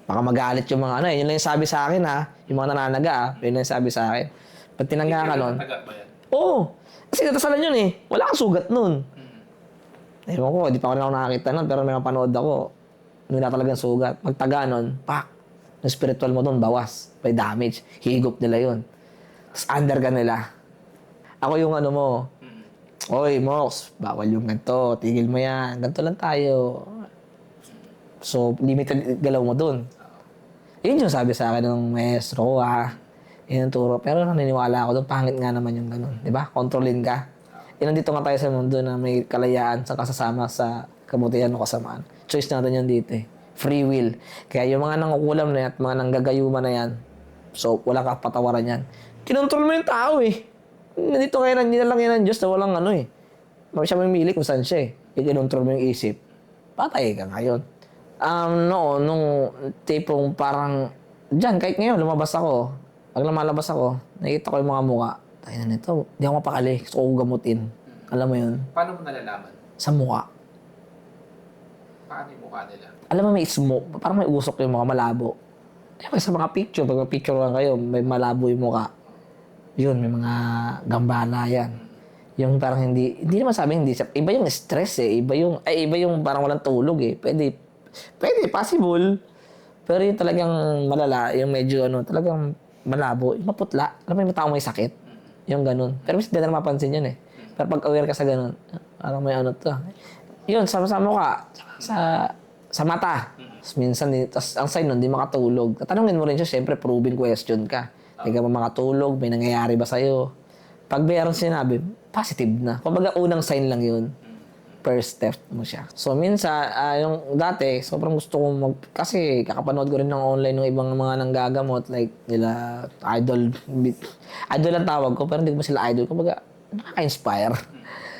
Baka magalit yung mga yun lang yung sabi sa akin yung mga nananaga yun lang yung sabi sa akin. Pag tinaga ka nun. Taga ba yan? Oo. Kasi natasalan yun eh. Wala kang sugat nun. Ewan ko, di pa ako nakakita nun, pero may mapanood ako. Wala talagang sugat. Pagtaga nun, yung spiritual mo nun, bawas. May damage. Higop nila yun. Tapos under ka nila. Ako yung mo, Oy, Mox, bawal yung ganito. Tigil mo yan. Ganito lang tayo. So, limited galaw mo dun. Yun yung sabi sa akin ng maestro ko, Yun ang turo. Pero naniniwala ako doon, pangit nga naman yung ganun. Di ba? Kontrolin ka. Nandito nga tayo sa mundo na may kalayaan sa kasasama sa kabutihan o kasamaan. Choice natin yun dito eh. Free will. Kaya yung mga nangukulam na yan at mga nanggagayuma na yan, so wala ka patawaran yan. Kinontrol mo yung tao eh. Nandito kayo hindi na lang yan ng Diyos na walang siya mamili kung saan siya eh. Kinontrol mo yung isip. Patay ka ngayon. Nung tipong parang, dyan, kahit ngayon, lumabas ako. Pag lumalabas ako, nakikita ko yung mga mukha. Tayo na nito, di ako mapakali. Gusto ko gamutin. Alam mo yun? Paano mo nalalaman? Sa mukha. Paano yung mukha nila? Alam mo, may smoke. Parang may usok yung mga malabo. Sa mga picture, pag picture lang kayo, may malabo yung mukha. Yun, may mga gambala yan. Yung parang hindi naman sabi hindi. Iba yung stress eh. Iba yung parang walang tulog eh. Pwede, possible. Pero yung talagang malala, yung medyo talagang malabo, yung maputla. Alam mo yung tao may sakit? Yung ganun. Pero mas hindi na mapansin yun eh. Pero pag aware ka sa ganun, parang may to. Yun, sama-sama ka. Sa mata. Minsan, ang sign nun, di makatulog. Tatanungin mo rin siya, siyempre, proven question ka. Hindi ka ba makatulog? May nangyayari ba sa'yo? Pag mayroon sinabi, positive na. Kumbaga, unang sign lang yun. First step mo siya. So, minsan, yung dati, sobrang gusto ko kasi kakapanood ko rin ng online ng ibang mga nanggagamot, like, nila, idol ang tawag ko, pero hindi ko sila idol. Kumbaga, nakaka-inspire.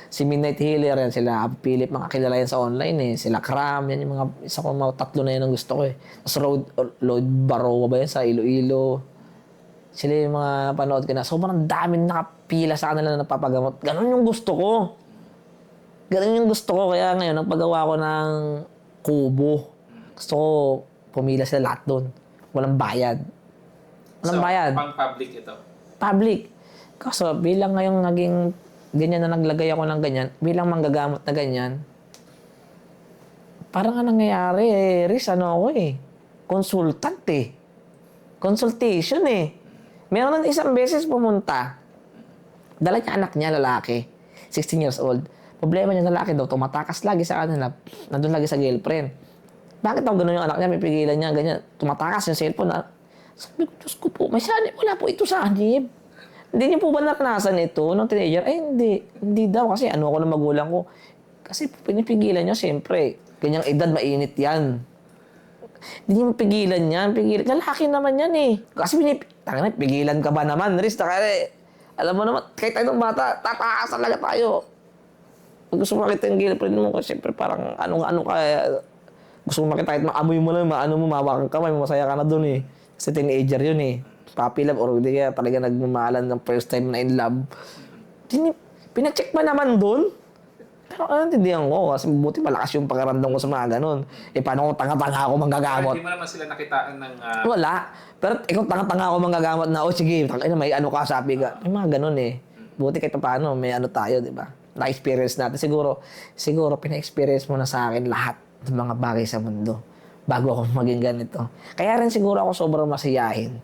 Si Midnight Healer, yan sila, Philip, mga kilala yan sa online eh. Sila Kram, yan yung isa ko mga tatlo na yun ang gusto ko eh. Tapos Lloyd Barrowa ba yan sa Iloilo? Sila yung mga panood ko na, sobrang daming nakapila sa kanila na napapagamot. Ganon yung gusto ko. Ganun yung gusto ko. Kaya ngayon, nagpagawa ko ng kubo. Gusto ko pumila sila lahat doon. Walang bayad. Walang bayad. Pang-public ito? Public. Kaso bilang ngayong naging ganyan na naglagay ako ng ganyan, bilang manggagamot na ganyan, parang nga nangyayari Riz, ako consultant Consultation Meron na isang beses pumunta. Dala niya anak niya, lalaki. 16 years old. Problema niya lalaki daw, tumatakas lagi sa kanila. Nandun lagi sa girlfriend. Bakit daw ganun yung anak niya? May pigilan niya, ganyan. Tumatakas yung cellphone. Sabi ko, Diyos ko po, may sanib. Wala po ito sa anib. Hindi niyo po ba naranasan ito nung teenager? Hindi. Hindi daw kasi ako ng magulang ko. Kasi pinipigilan niya, siyempre. Ganyang edad, mainit yan. Hindi niyo mapigilan yan. Lalaki naman yan Kasi pigilan ka ba naman, Riz? Alam mo naman, kahit tayong bata, tatakas talaga tayo. Pag gusto mo makita yung girlfriend mo, kasi siyempre parang ano ka, gusto mo makita kahit maamoy mo lang, mawakan ka, may masaya ka na dun Kasi teenager yun Puppy love, or hindi kaya talaga nagmamahalan ng first time na in love. Pinacheck pa naman dun. Pero naintindihan ko, kasi buti malakas yung pakiramdam ko sa mga ganun. Paano kung tanga-tanga ako manggagamot? Hindi mo naman sila nakitaan ng... Wala. Pero ikaw tanga-tanga ako manggagamot na, sige, may ka, sabi ka. May mga ganun Buti kahit paano, may tayo, di ba? Na-experience natin. Siguro pina-experience mo na sa akin lahat ng mga bagay sa mundo bago ako maging ganito. Kaya rin siguro ako sobrang masiyahin.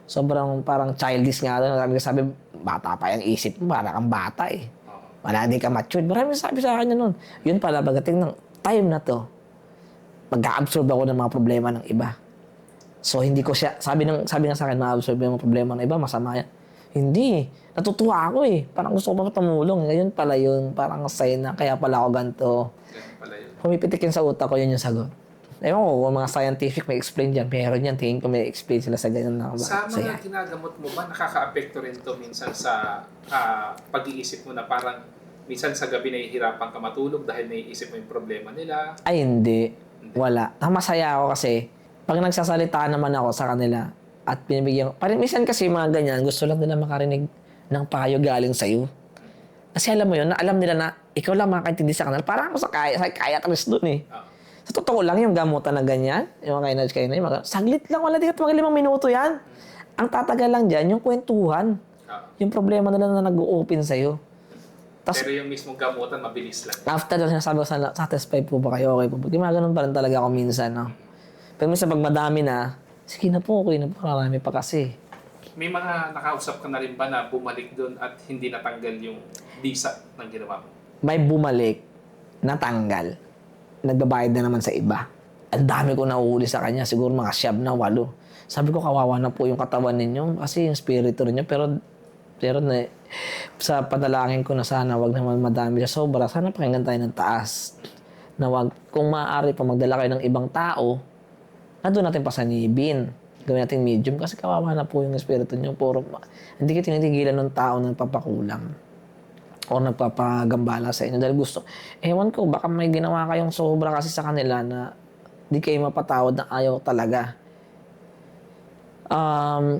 Sobrang parang childish nga doon. Sabi, bata pa yung isip mo, parang kang bata Wala, hindi ka matured. Maraming sabi sa akin nun. Yun pala, pagdating ng time na to, mag-a-absorb ako ng mga problema ng iba. So, hindi ko siya, sabi nga sa akin, ma-absorb yung mga problema ng iba, masama yan. Hindi. Natutuwa ako Parang gusto ko pa tumulong. Ngayon pala yun, parang sign na kaya pala ako ganito. Ganun pala yun. Pumipitikin sa utak ko, yun yung sagot. Ewan ko kung mga scientific may explain dyan. Meron yan. Tingin ko may explain sila sa ganyan na Sa saya. mga ginagamot mo ba, nakaka-apekto rin to minsan sa pag-iisip mo na parang minsan sa gabi nahihirapan ka matulog dahil naiisip mo yung problema nila? Ay, hindi. Wala. Masaya ako kasi pag nagsasalita naman ako sa kanila at pinibigyan ko, parang minsan kasi mga ganyan, gusto lang nila makarinig ng payo galing sa'yo. Kasi alam mo yun, na alam nila na ikaw lang makakaintindi sa kanila. Parang ako sa psychiatrist dun eh. Ah. Sa totoo lang yung gamutan na ganyan, yung mga kayo na yung saglit lang, wala di ka mga 5 minuto yan. Ang tatagal lang dyan, yung kwentuhan. Yung problema nila na nag-open sa'yo. Tas, Pero yung mismong gamutan, mabilis lang. after na sinasabi ko sa satisfied po ba kayo, okay po ba? Gumaganon pa rin talaga ako minsan, no? Pero minsan pag madami na, sige na po, okay na po, marami pa kasi. May mga nakausap ka na rin ba na bumalik doon at hindi natanggal yung visa ng ginawa mo? May bumalik, natanggal, nagbabayad na naman sa iba. Ang dami ko nahuhuli sa kanya, siguro mga 7 na 8. Sabi ko, kawawa na po yung katawan ninyo kasi yung spirito ninyo, pero na, sa panalangin ko na sana wag naman madami siya sobra, sana pakinggan tayo ng taas. Na wag, kung maaari pa magdala kayo ng ibang tao, na doon natin pasanibin. Gawin natin medium kasi kawawa na po yung espiritu nyo. Puro, hindi ka tinitigilan ng tao ng papakulam o nagpapagambala sa inyo dahil gusto. Ewan ko, baka may ginawa kayong sobra kasi sa kanila na di kayo mapatawad na ayaw talaga.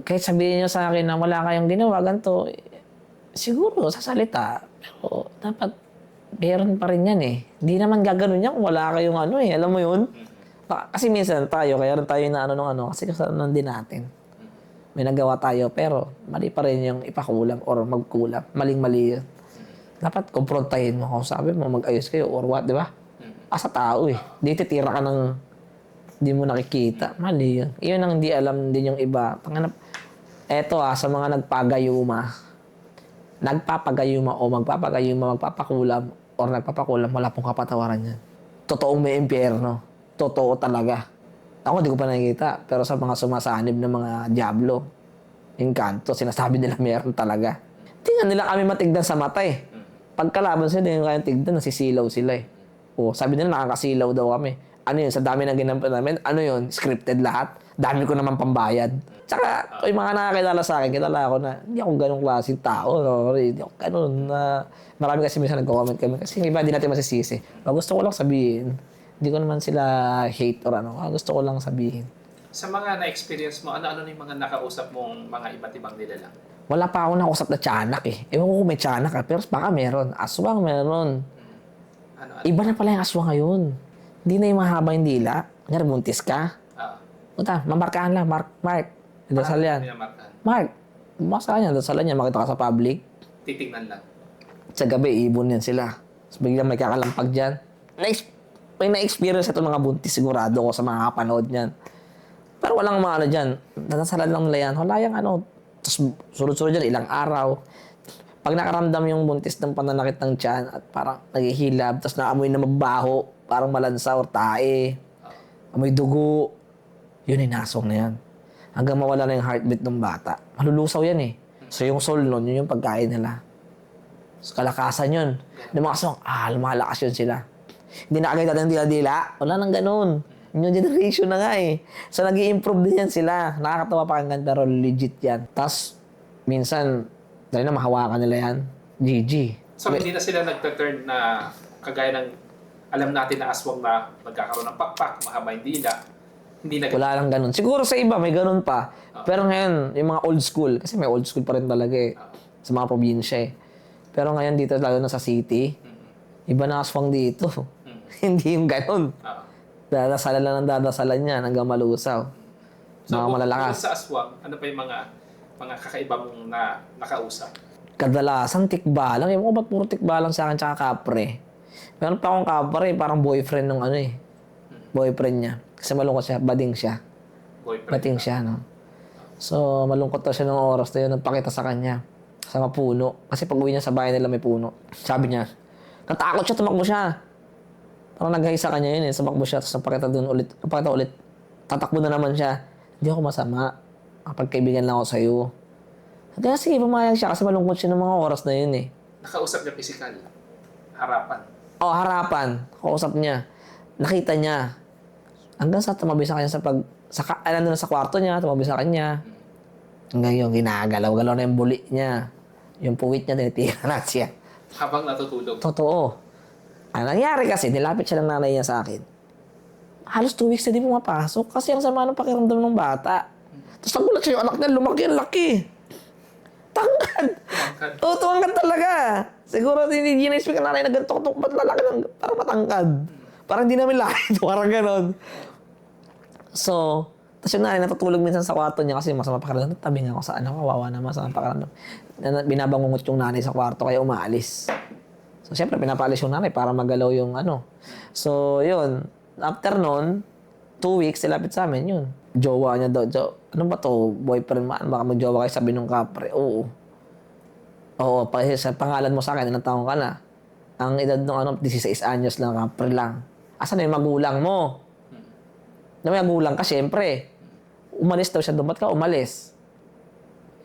Kahit sabihin nyo sa akin na wala kayong ginawa, ganito, siguro sa salita, pero dapat meron pa rin yan eh. Hindi naman gaganon yan kung wala kayong ano eh, alam mo yun? Kasi minsan tayo, kaya rin tayo na ano, kasi kasalanan din natin. May nagawa tayo, pero mali pa rin yung ipakulam or magkulam. Maling-mali yun. Dapat kumprontahin mo kung sabi mo, mag-ayos kayo or what, di ba? Asa tao eh. Di titira ka ng di mo nakikita. Mali yun. Iyon ang hindi alam din yung iba. Eto sa mga nagpapagayuma o magpapakulam or nagpapakulam, wala pong kapatawaran yan. Totoong may impyerno. Totoo talaga. Ako, hindi ko pa nakikita. Pero sa mga sumasanib ng mga diablo, engkanto, sinasabi nila meron talaga. Tingnan nila kami matigdan sa mata eh. Pagkalaban sila, hindi kayang tigdan, nasisilaw sila eh. O, sabi nila nakakasilaw daw kami. Ano yun, sa dami ng ginampan namin, ano yun, scripted lahat. Dami ko naman pambayad. Tsaka, yung mga nakakilala sa akin, kilala ako na, hindi ako ganong klaseng tao. No? Hindi ako ganon na, marami kasi minsan nag-comment kami. Kasi iba, hindi natin masisisi. Gusto ko lang sabihin, hindi ko naman sila hate or ano. Gusto ko lang sabihin. Sa mga na-experience mo, ano-ano yung mga nakausap mong mga iba't ibang nilalang? Wala pa ako nakausap na tiyanak eh. Ewan ko kung may tiyanak pero baka meron. Aswang meron. Ano? Iba na pala yung aswang ngayon. Hindi na yung mahaba yung dila. Kanyari, buntis ka. Puta, mamarkahan lang. Mark. Dasal yan. Mark. Basta yan. Dasalan yan. Makita ka sa public. Titignan lang. Sa gabi, ibon yan sila. Tapos biglang may kakalampag dyan. May na-experience ito mga buntis, sigurado ko sa mga kapanood niyan. Pero walang mga ano dyan. Natasalan lang nila yan. Wala yung ano. Tapos sunod-sunod dyan, ilang araw. Pag nakaramdam yung buntis ng pananakit ng tiyan at parang naghihilab, tapos naamoy na mabaho, parang malansa or tae, amoy dugo, yun ay nasong na yan. Hanggang mawala na yung heartbeat ng bata. Malulusaw yan eh. So yung soul nun, yun yung pagkain nila. So kalakasan yun. Yung mga aswang, lumalakas yun sila. Hindi na agad natin dila-dila. Wala nang ganun. New generation na nga eh. So, nag-i-improve din yan sila. Nakakatawa pakinggan pero legit yan. Tapos, minsan, dahil na mahawakan nila yan, GG. So, hindi na sila nagta-turn na kagaya ng alam natin na aswang na magkakaroon ng pakpak, mahaba yung dila. Hindi na Wala lang ganun. Siguro sa iba, may ganun pa. Pero ngayon, yung mga old school, kasi may old school pa rin talaga eh. Sa mga probinsya eh. Pero ngayon dito, lalo na sa city, iba na aswang dito. Hindi yung ganun. Dadasalan lang ng dadasalan niya hanggang malusaw. So, mga malalakas. Sa aswang, ano pa yung mga kakaiba mong nakausap? Kadalasan, tikbalang. Ewan ko ba't puro tikbalang sa akin tsaka kapre. Meron pa akong kapre, parang boyfriend ng ano eh. Boyfriend niya. Kasi malungkot siya, bading siya. Bading siya, no? So, malungkot daw siya ng oras na yun, nagpakita sa kanya. Sa mga puno. Kasi pag uwi niya sa bahay nila may puno. Sabi niya, natakot siya, tumakbo siya. Parang naghay sa kanya yun eh. Sumakbo siya, tapos napakita ulit. Tatakbo na naman siya. Hindi ako masama. Kapag-kaibigan lang ako sa'yo. Kaya sige, pumayag siya kasi malungkot siya ng mga oras na yun eh. Nakausap niya physical? Harapan? Harapan. Kausap niya. Nakita niya. Hanggang sa tumabi sa kanya nandun sa kwarto niya, tumabi sa kanya. Hanggang yung ginagalaw-galaw na yung buli niya. Yung puwit niya, tinitira na siya. Habang natutulog. Totoo. Ang nangyari kasi, nilapit siya ng nanay niya sa akin. Halos 2 weeks na di pumapasok kasi ang sama ng pakiramdam ng bata. Tapos nagulat siya yung anak niya, lumaki ang laki. Tangkad! Tumangkad. Oo, tumangkad talaga. Siguro hindi na-expect ng nanay na ganito, ba't lalaki ng parang matangkad? Parang hindi namin laki ito, parang ganon. So, tapos yung nanay natutulog minsan sa kwarto niya kasi masama pakiramdam. Tabi nga ako sa anak, kawawa na masama pakiramdam. Binabangungot yung nanay sa kwarto kaya umaalis. So, siyempre, pinapalis yung nanay para magalaw yung ano. So, yun. After nun, 2 weeks, silapit sa amin yun. Jowa niya daw. Ano ba to? Boyfriend man? Baka mag-jowa kayo, sabi nung kapre. Oo. Oo, sa pangalan mo sa akin, ilang taong ka na? Ang edad nung 16 anyos lang, kapre lang. Asan na yung magulang mo? Na may magulang ka, siyempre. Umalis daw siya doon. Ba't ka umalis?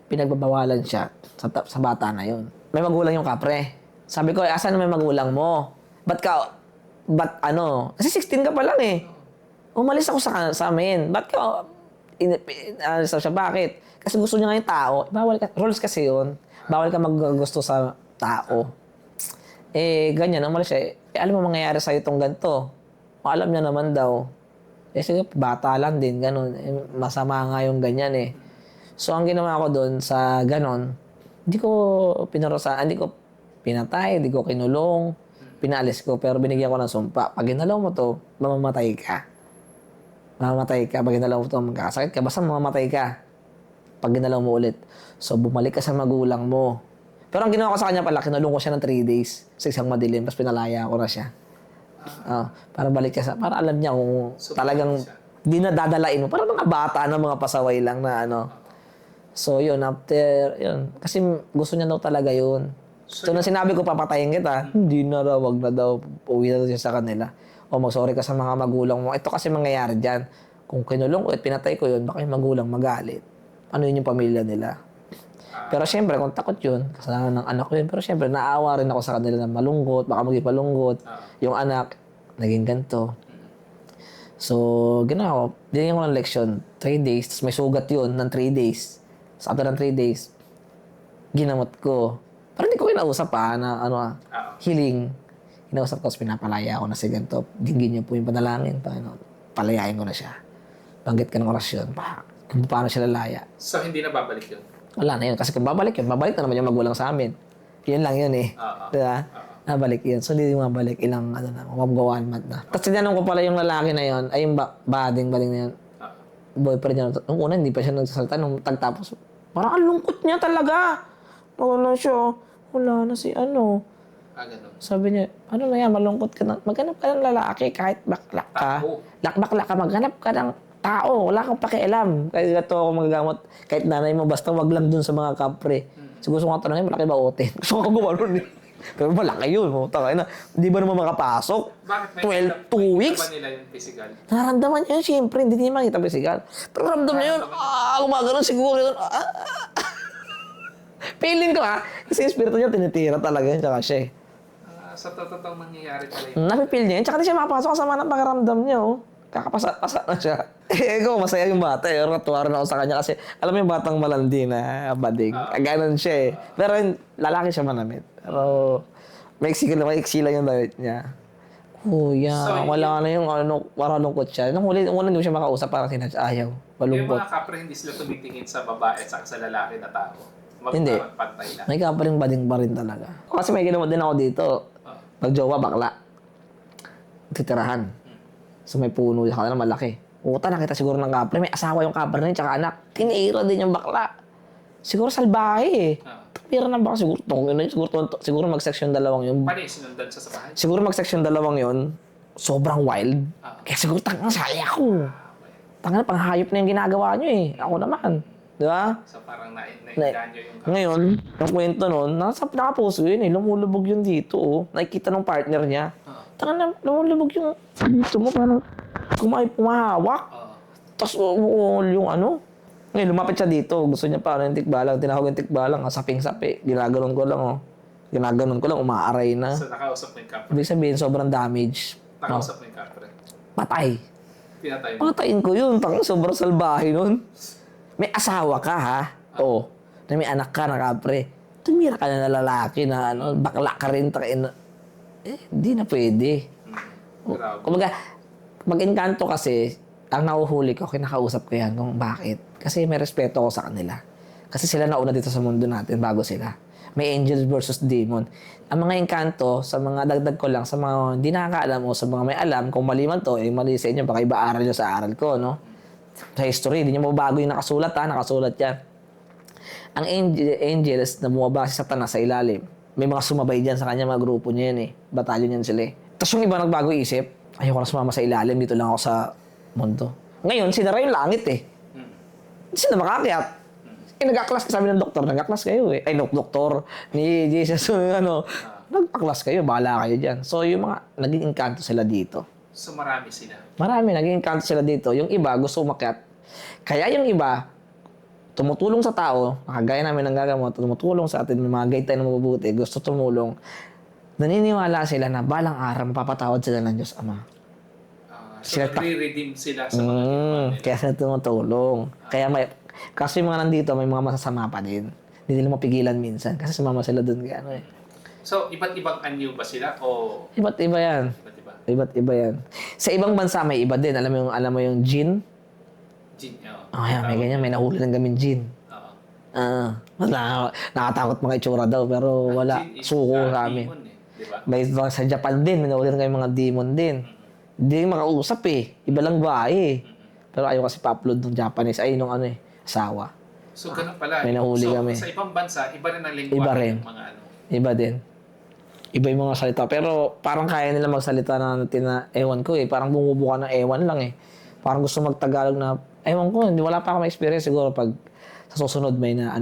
Pinagbabawalan siya sa bata na yun. May magulang yung kapre. Sabi ko, asan na may magulang mo? Ba't kasi 16 ka pa lang eh. Umalis ako sa amin. Ba't ka, alis siya, bakit? Kasi gusto niya nga yung tao. Bawal ka, rules kasi yun. Bawal ka maggusto sa tao. Ganyan, umalis siya. Alam mo mangyayari sa'yo itong ganito. Alam niya naman daw. Sige, bata lang din, ganun. Masama nga yung ganyan eh. So, ang ginawa ko doon sa ganun, hindi ko pinatay, hindi ko kinulong, pinalis ko, pero binigyan ko ng sumpa. Pag ginalaw mo to, mamamatay ka. Pag ginalaw mo to, magkakasakit ka, basta mamamatay ka. Pag ginalaw mo ulit. So, bumalik ka sa magulang mo. Pero ang ginawa ko sa kanya pala, kinulong ko siya ng 3 days sa isang madilim, tapos pinalaya ko na siya. Para balik ka para alam niya kung talagang di na dadalain mo. Parang mga bata na mga pasaway lang na ano. So, yun, after, yun. Kasi gusto niya daw talaga yun. So, nung sinabi ko, papatayin kita, hindi na daw, wag na daw, uwi na daw siya sa kanila. O mag-sorry ka sa mga magulang mo. Ito kasi mangyayari dyan. Kung kinulong ko at pinatay ko yun, baka yung magulang magalit. Ano yun yung pamilya nila? Pero syempre, kung takot yun, kasalanan ng anak ko yun. Pero syempre, naawa rin ako sa kanila na malungkot, baka maging palungkot. Yung anak, naging ganito. So, ginawa ko, dinigyan ko ng leksyon, 3 days, tapos may sugat yun ng 3 days. So, after ng 3 days, ginamot ko. Pero hindi ko kinausap na healing. Kinausap ko, pinapalaya ako na si ganito. Dinggin niyo po yung panalangin. Palayain ko na siya. Banggit ka ng orasyon. Kung paano siya lalaya. So, hindi na babalik yun? Wala na yun. Kasi kung babalik yun, babalik na naman yung magulang sa amin. Yun lang yun eh. Diba? Nabalik yun. So, hindi yung mabalik. Ilang, mabagawan month na. Tapos tinanong ko pala yung lalaki na yun, ay yung bading na yun. Boyfriend niya. Nung una, hindi pa siya nagsasalita. Nung tagtapos, parang ang lungkot niya talaga. Wala siya. Wala na si ganun. Sabi niya, ano na yan, malungkot ka na. Maghanap ka ng lalaki kahit baklak ka. Bakla ka, maghanap ka ng tao. Wala kang pakialam. Kahit gato ako magagamot. Kahit nanay mo, basta wag lang dun sa mga kapre. So gusto ko nga tanongin, malaki ba otin? Gusto ko gumanon eh. Pero malaki yun. Hindi ba naman makapasok? Bakit 2 weeks? ba nila yung physical? Nararamdaman niya yun, siyempre. Hindi niya makita physical. Pero ramdam niya yun. Gumagano'n siguro yun. Feeling ko kasi yung espiritu niya tinitira talaga yun. Tsaka siya eh. Sa totoong nangyayari pala yun. Napipil niya yun. Tsaka di siya makapasok kasama ng pakiramdam niya. Kakapasa na siya. Ko, masaya yung bata. Natuwa rin ako sa kanya kasi alam mo yung batang malandi na bading. Ganon siya eh. Pero lalaki siya manamit. Pero maiksi lang yung damit niya. Kuya, So, wala na yung parang lungkot siya. Nung una hindi mo siya makausap, parang ayaw. Yung Malungkot. mga kapre, hindi sila tumitingin sa babae at sa lalaki na tao. Hindi. Pantay na. May kaparing bading pa rin talaga. Kasi may ginawa din ako dito. Pag jowa, bakla. Titirahan. So may puno sa kanila malaki. Uta, nakita siguro ng kapre. May asawa yung kapre na yun, tsaka anak. Tinira din yung bakla. Siguro salbahe eh. Tira na baka siguro mag-section 2 yun. Paano yung sinundan siya sa bahay? Siguro mag-section 2 yun. Sobrang wild. Kaya siguro tangang saya ko. Tangang panghayop na yung ginagawa nyo eh. Ako naman. Di ba? So parang nainganyo yung kapre. Ngayon, yung kwento nun, nakapuso yun eh. Lumulubog yun dito oh. Nakikita ng partner niya. Tangang na, lumulubog yung dito mo. Parang pumahawak. Tapos yung ngayon, lumapit siya dito. Gusto niya parang yung tikbalang. Tinawag yung tikbalang. Saping-sapi. Ginaganon ko lang umaaray na. So nakausap mo yung kapre. Ibig sabihin, sobrang damage. Nakausap mo yung kapre. Patay. Pinatay mo. Patayin ko yun. Sobrang salbahe nun. May asawa ka, ha? Oo. Na may anak ka na kapre. Tumira ka na lalaki na ano, bakla ka rin. Hindi na pwede. Grabe. Kumbaga, mag-engkanto kasi, ang nahuhuli ko, kinakausap ko yan kung bakit. Kasi may respeto ako sa kanila. Kasi sila nauna dito sa mundo natin bago sila. May angels versus demon. Ang mga engkanto, sa mga dagdag ko lang, sa mga hindi nakakaalam o sa mga may alam, kung mali man to, mali sa inyo, baka iba aral nyo sa aral ko, no? Sa history, hindi nyo mababago yung nakasulat, ha? Nakasulat yan. Ang angels na bumabase sa tanas sa ilalim, may mga sumabay dyan sa kanya, mga grupo niya yan eh. Batalyon yan sila eh. Tapos yung iba nagbago isip, ayoko na sumama sa ilalim, dito lang ako sa mundo. Ngayon, sinara yung langit eh. Hindi sila makakyat. Nag-aklas sabi ng doktor, nag-aklas kayo eh. Ay, doktor ni Jesus, nagpaklas kayo, bahala kayo dyan. So, yung mga, naging engkanto sila dito. So marami sila. Marami, naging engkanto sila dito. Yung iba, gusto umakyat. Kaya yung iba, tumutulong sa tao, nakagaya namin ng gagamot, tumutulong sa atin, may mga guide tayo na mabubuti, gusto tumulong. Naniniwala sila na balang araw, mapapatawad sila ng Diyos Ama. So nagre-redeem sila sa mga ginawa nila. Kaya sila tumutulong. Kaya kasi yung mga nandito, may mga masasama pa din. Hindi nila mapigilan minsan kasi sumama sila dun. Kaya So, iba't ibang anyo ba sila? O Iba't iba yan. iba't iba? Iba't iba yan. Sa ibang bansa may iba din. Alam mo yung jinn? Jin, Yan, may ganyan. May nahuli ng gaming jinn. Nakatakot mga itsura daw pero wala. Jin is, Suko sa amin. demon diba? May sa Japan din, may nahuli ng mga demon din. Hindi makausap eh. Iba lang bae eh. Pero ayaw kasi pa-upload ng Japanese. Ay, nung asawa. So, ganun pala. May nahuli so, kami. sa ibang bansa, iba rin ang lingwahe Iba rin. ng mga ano. Iba din. Iba yung mga salita. Pero parang kaya nila magsalita na ewan ko eh. Parang bumubuka ng ewan lang eh. Parang gusto magtagalog na, ewan ko, wala pa akong experience siguro pag sa susunod may na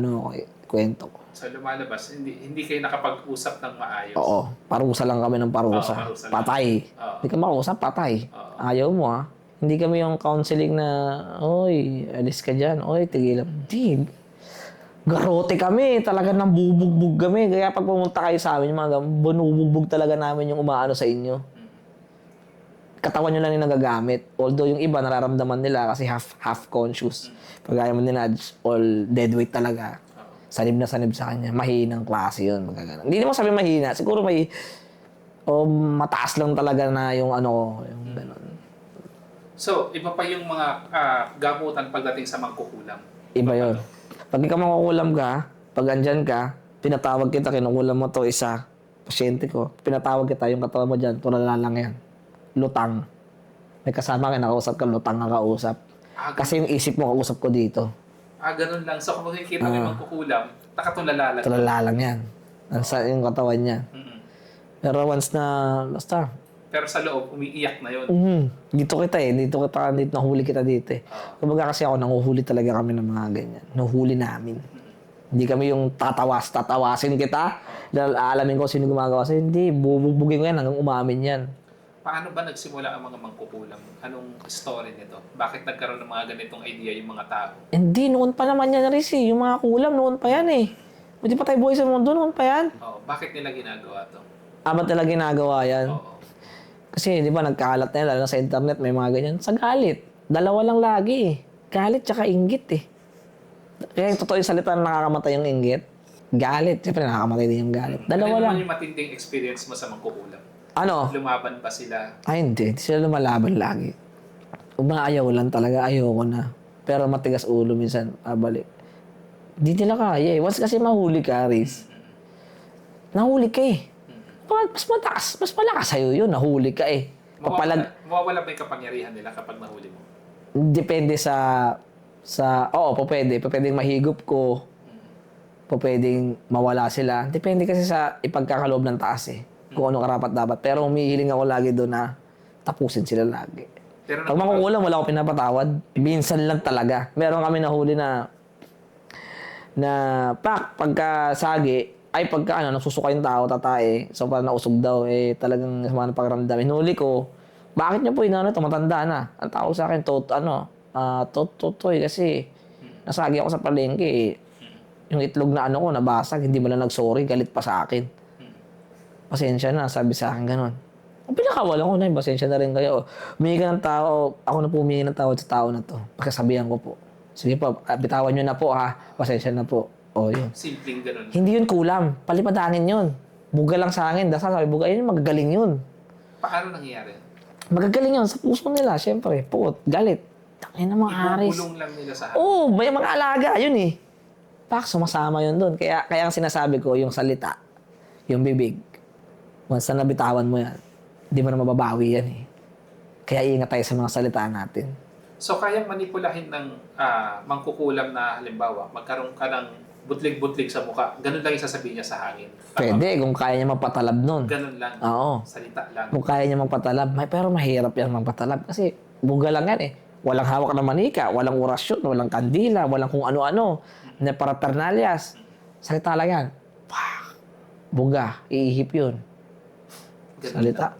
kwento ko. So, lumalabas, hindi kayo nakapag-usap ng maayos. Oo. Parusa lang kami ng parusa. Oo, parusa lang. Patay. Oo. Hindi ka makausap, patay. Oo. Ayaw mo ah. Hindi kami yung counseling na, oy, alis ka dyan. Oy, tigilan. Hindi. Garote kami. Talaga nang bubugbog kami. Kaya pag pumunta kayo sa amin, yung mga bunubugbog talaga namin yung umaano sa inyo. Katawan nyo lang yung nagagamit. Although yung iba nararamdaman nila kasi half conscious. Pag ayaw mo nila, all dead weight talaga. Sanib na sanib sa kanya. Mahinang klase yun. Magagana. Hindi naman sabi mahina. Siguro may mataas lang talaga na yung yung gano'n. So, iba pa yung mga gamutan pagdating sa mangkukulam. Iba yun. Pag ikaw makukulam ka, pag andyan ka, pinatawag kita, kinukulam mo to isa, pasyente ko, pinatawag kita, yung katawan mo dyan, tulala lang yan. Lutang. May kasama ka, nakausap ka, lutang ang kausap. Kasi yung isip mo, kausap ko dito. Ganun lang. So, kung nakikita mo yung mangkukulam, nakatulala lang. Tulala lang yan. Nasa yung katawan niya. Mm-mm. Pero once na, basta, Pero sa loob, umiiyak na yun. dito nahuli kita dito eh. Kumbaga kasi ako, nanguhuli talaga kami ng mga ganyan. Nahuhuli namin. Hindi kami yung tatawasin kita. Dahil aalamin ko sino gumagawa sa'yo. Hindi, bubugbugin ko yan hanggang umamin yan. Paano ba nagsimula ang mga mangkukulam? Anong story nito? Bakit nagkaroon ng mga ganitong idea yung mga tao? Hindi, noon pa naman yan, Riz eh. Yung mga kulam, noon pa yan eh. Hindi pa tayo buhay sa mundo, noon pa yan. Bakit nila ginagawa to? Ba't nila ginagawa yan? Oo. Kasi di ba nagkakalat na yan, lalo na sa internet, may mga ganyan. Sa galit. Dalawa lang lagi eh. Galit tsaka inggit eh. Kaya yung totoo yung salita na nakakamatay yung inggit. Galit. Siyempre nakakamatay din yung galit. Dalawa Ano lang. naman yung matinding experience mo sa mangkukulam? Lumaban ba sila? Ay hindi. Hindi sila lumalaban lagi. Umaayaw lang talaga. Ayoko na. Pero matigas ulo minsan. Balik. Hindi nila kaya eh. Once kasi mahuli ka, Riz. Nahuli ka eh. Mas mataas, mas malakas sa'yo yun. Nahuli ka eh. Mawawala ba yung kapangyarihan nila kapag nahuli mo? Depende oo, pwede. Pwedeng mahigop ko. Pwedeng mawala sila. Depende kasi sa ipagkakaloob ng taas eh. Kung ano karapat dapat. Pero humihiling ako lagi doon na tapusin sila lagi. Pero Pag makukulang, wala ako pinapatawad. Minsan lang talaga. Meron kami nahuli na pagkasagi, ay pagka nagsusuka yung tao, tatae, so parang nausog daw, talagang sama ng pagramdam. Hinuli ko, bakit niyo po ito, matanda na. Ang tawag sa akin, totoy, kasi nasagi ako sa palengke, yung itlog na ko, nabasag, hindi mo lang nag-sorry, galit pa sa akin. Pasensya na, sabi sa akin ganun. Pinakawalan ko na, pasensya na rin kayo. Humingi ka ng tao, ako na po humingi ng tawad sa tao na to. Pagkasabihan ko po. Sige po, bitawan nyo na po ha. Pasensya na po. O yun. Simpleng ganun. Hindi yun kulam. Palipadangin yun. Buga lang sa akin. Dasal sabi, buga yun, magagaling yun. Paano nangyayari? Magagaling yun sa puso nila, syempre. Puot, galit. Tangin na mga Aris. Ibubulong lang nila sa Oo, may mga alaga, yun eh. Pak, sumasama yun doon. Kaya ang sinasabi ko, yung salita, yung bibig, once na nabitawan mo yan, hindi mo na mababawi yan eh. Kaya ingat tayo sa mga salita natin. So, kayang manipulahin ng mangkukulam na halimbawa, magkaroon ka ng butlig-butlig sa mukha. Ganun lang yung sasabihin niya sa hangin. Pwede, kung kaya niya magpatalab nun. Ganun lang. Oo. Salita lang. Kung kaya niya magpatalab. Pero mahirap yan magpatalab kasi buga lang yan eh. Walang hawak na manika, walang orasyon, walang kandila, walang kung ano-ano. Na paraternalyas. Salita lang yan. Pak! Buga. Iihip yun. Ganun Salita.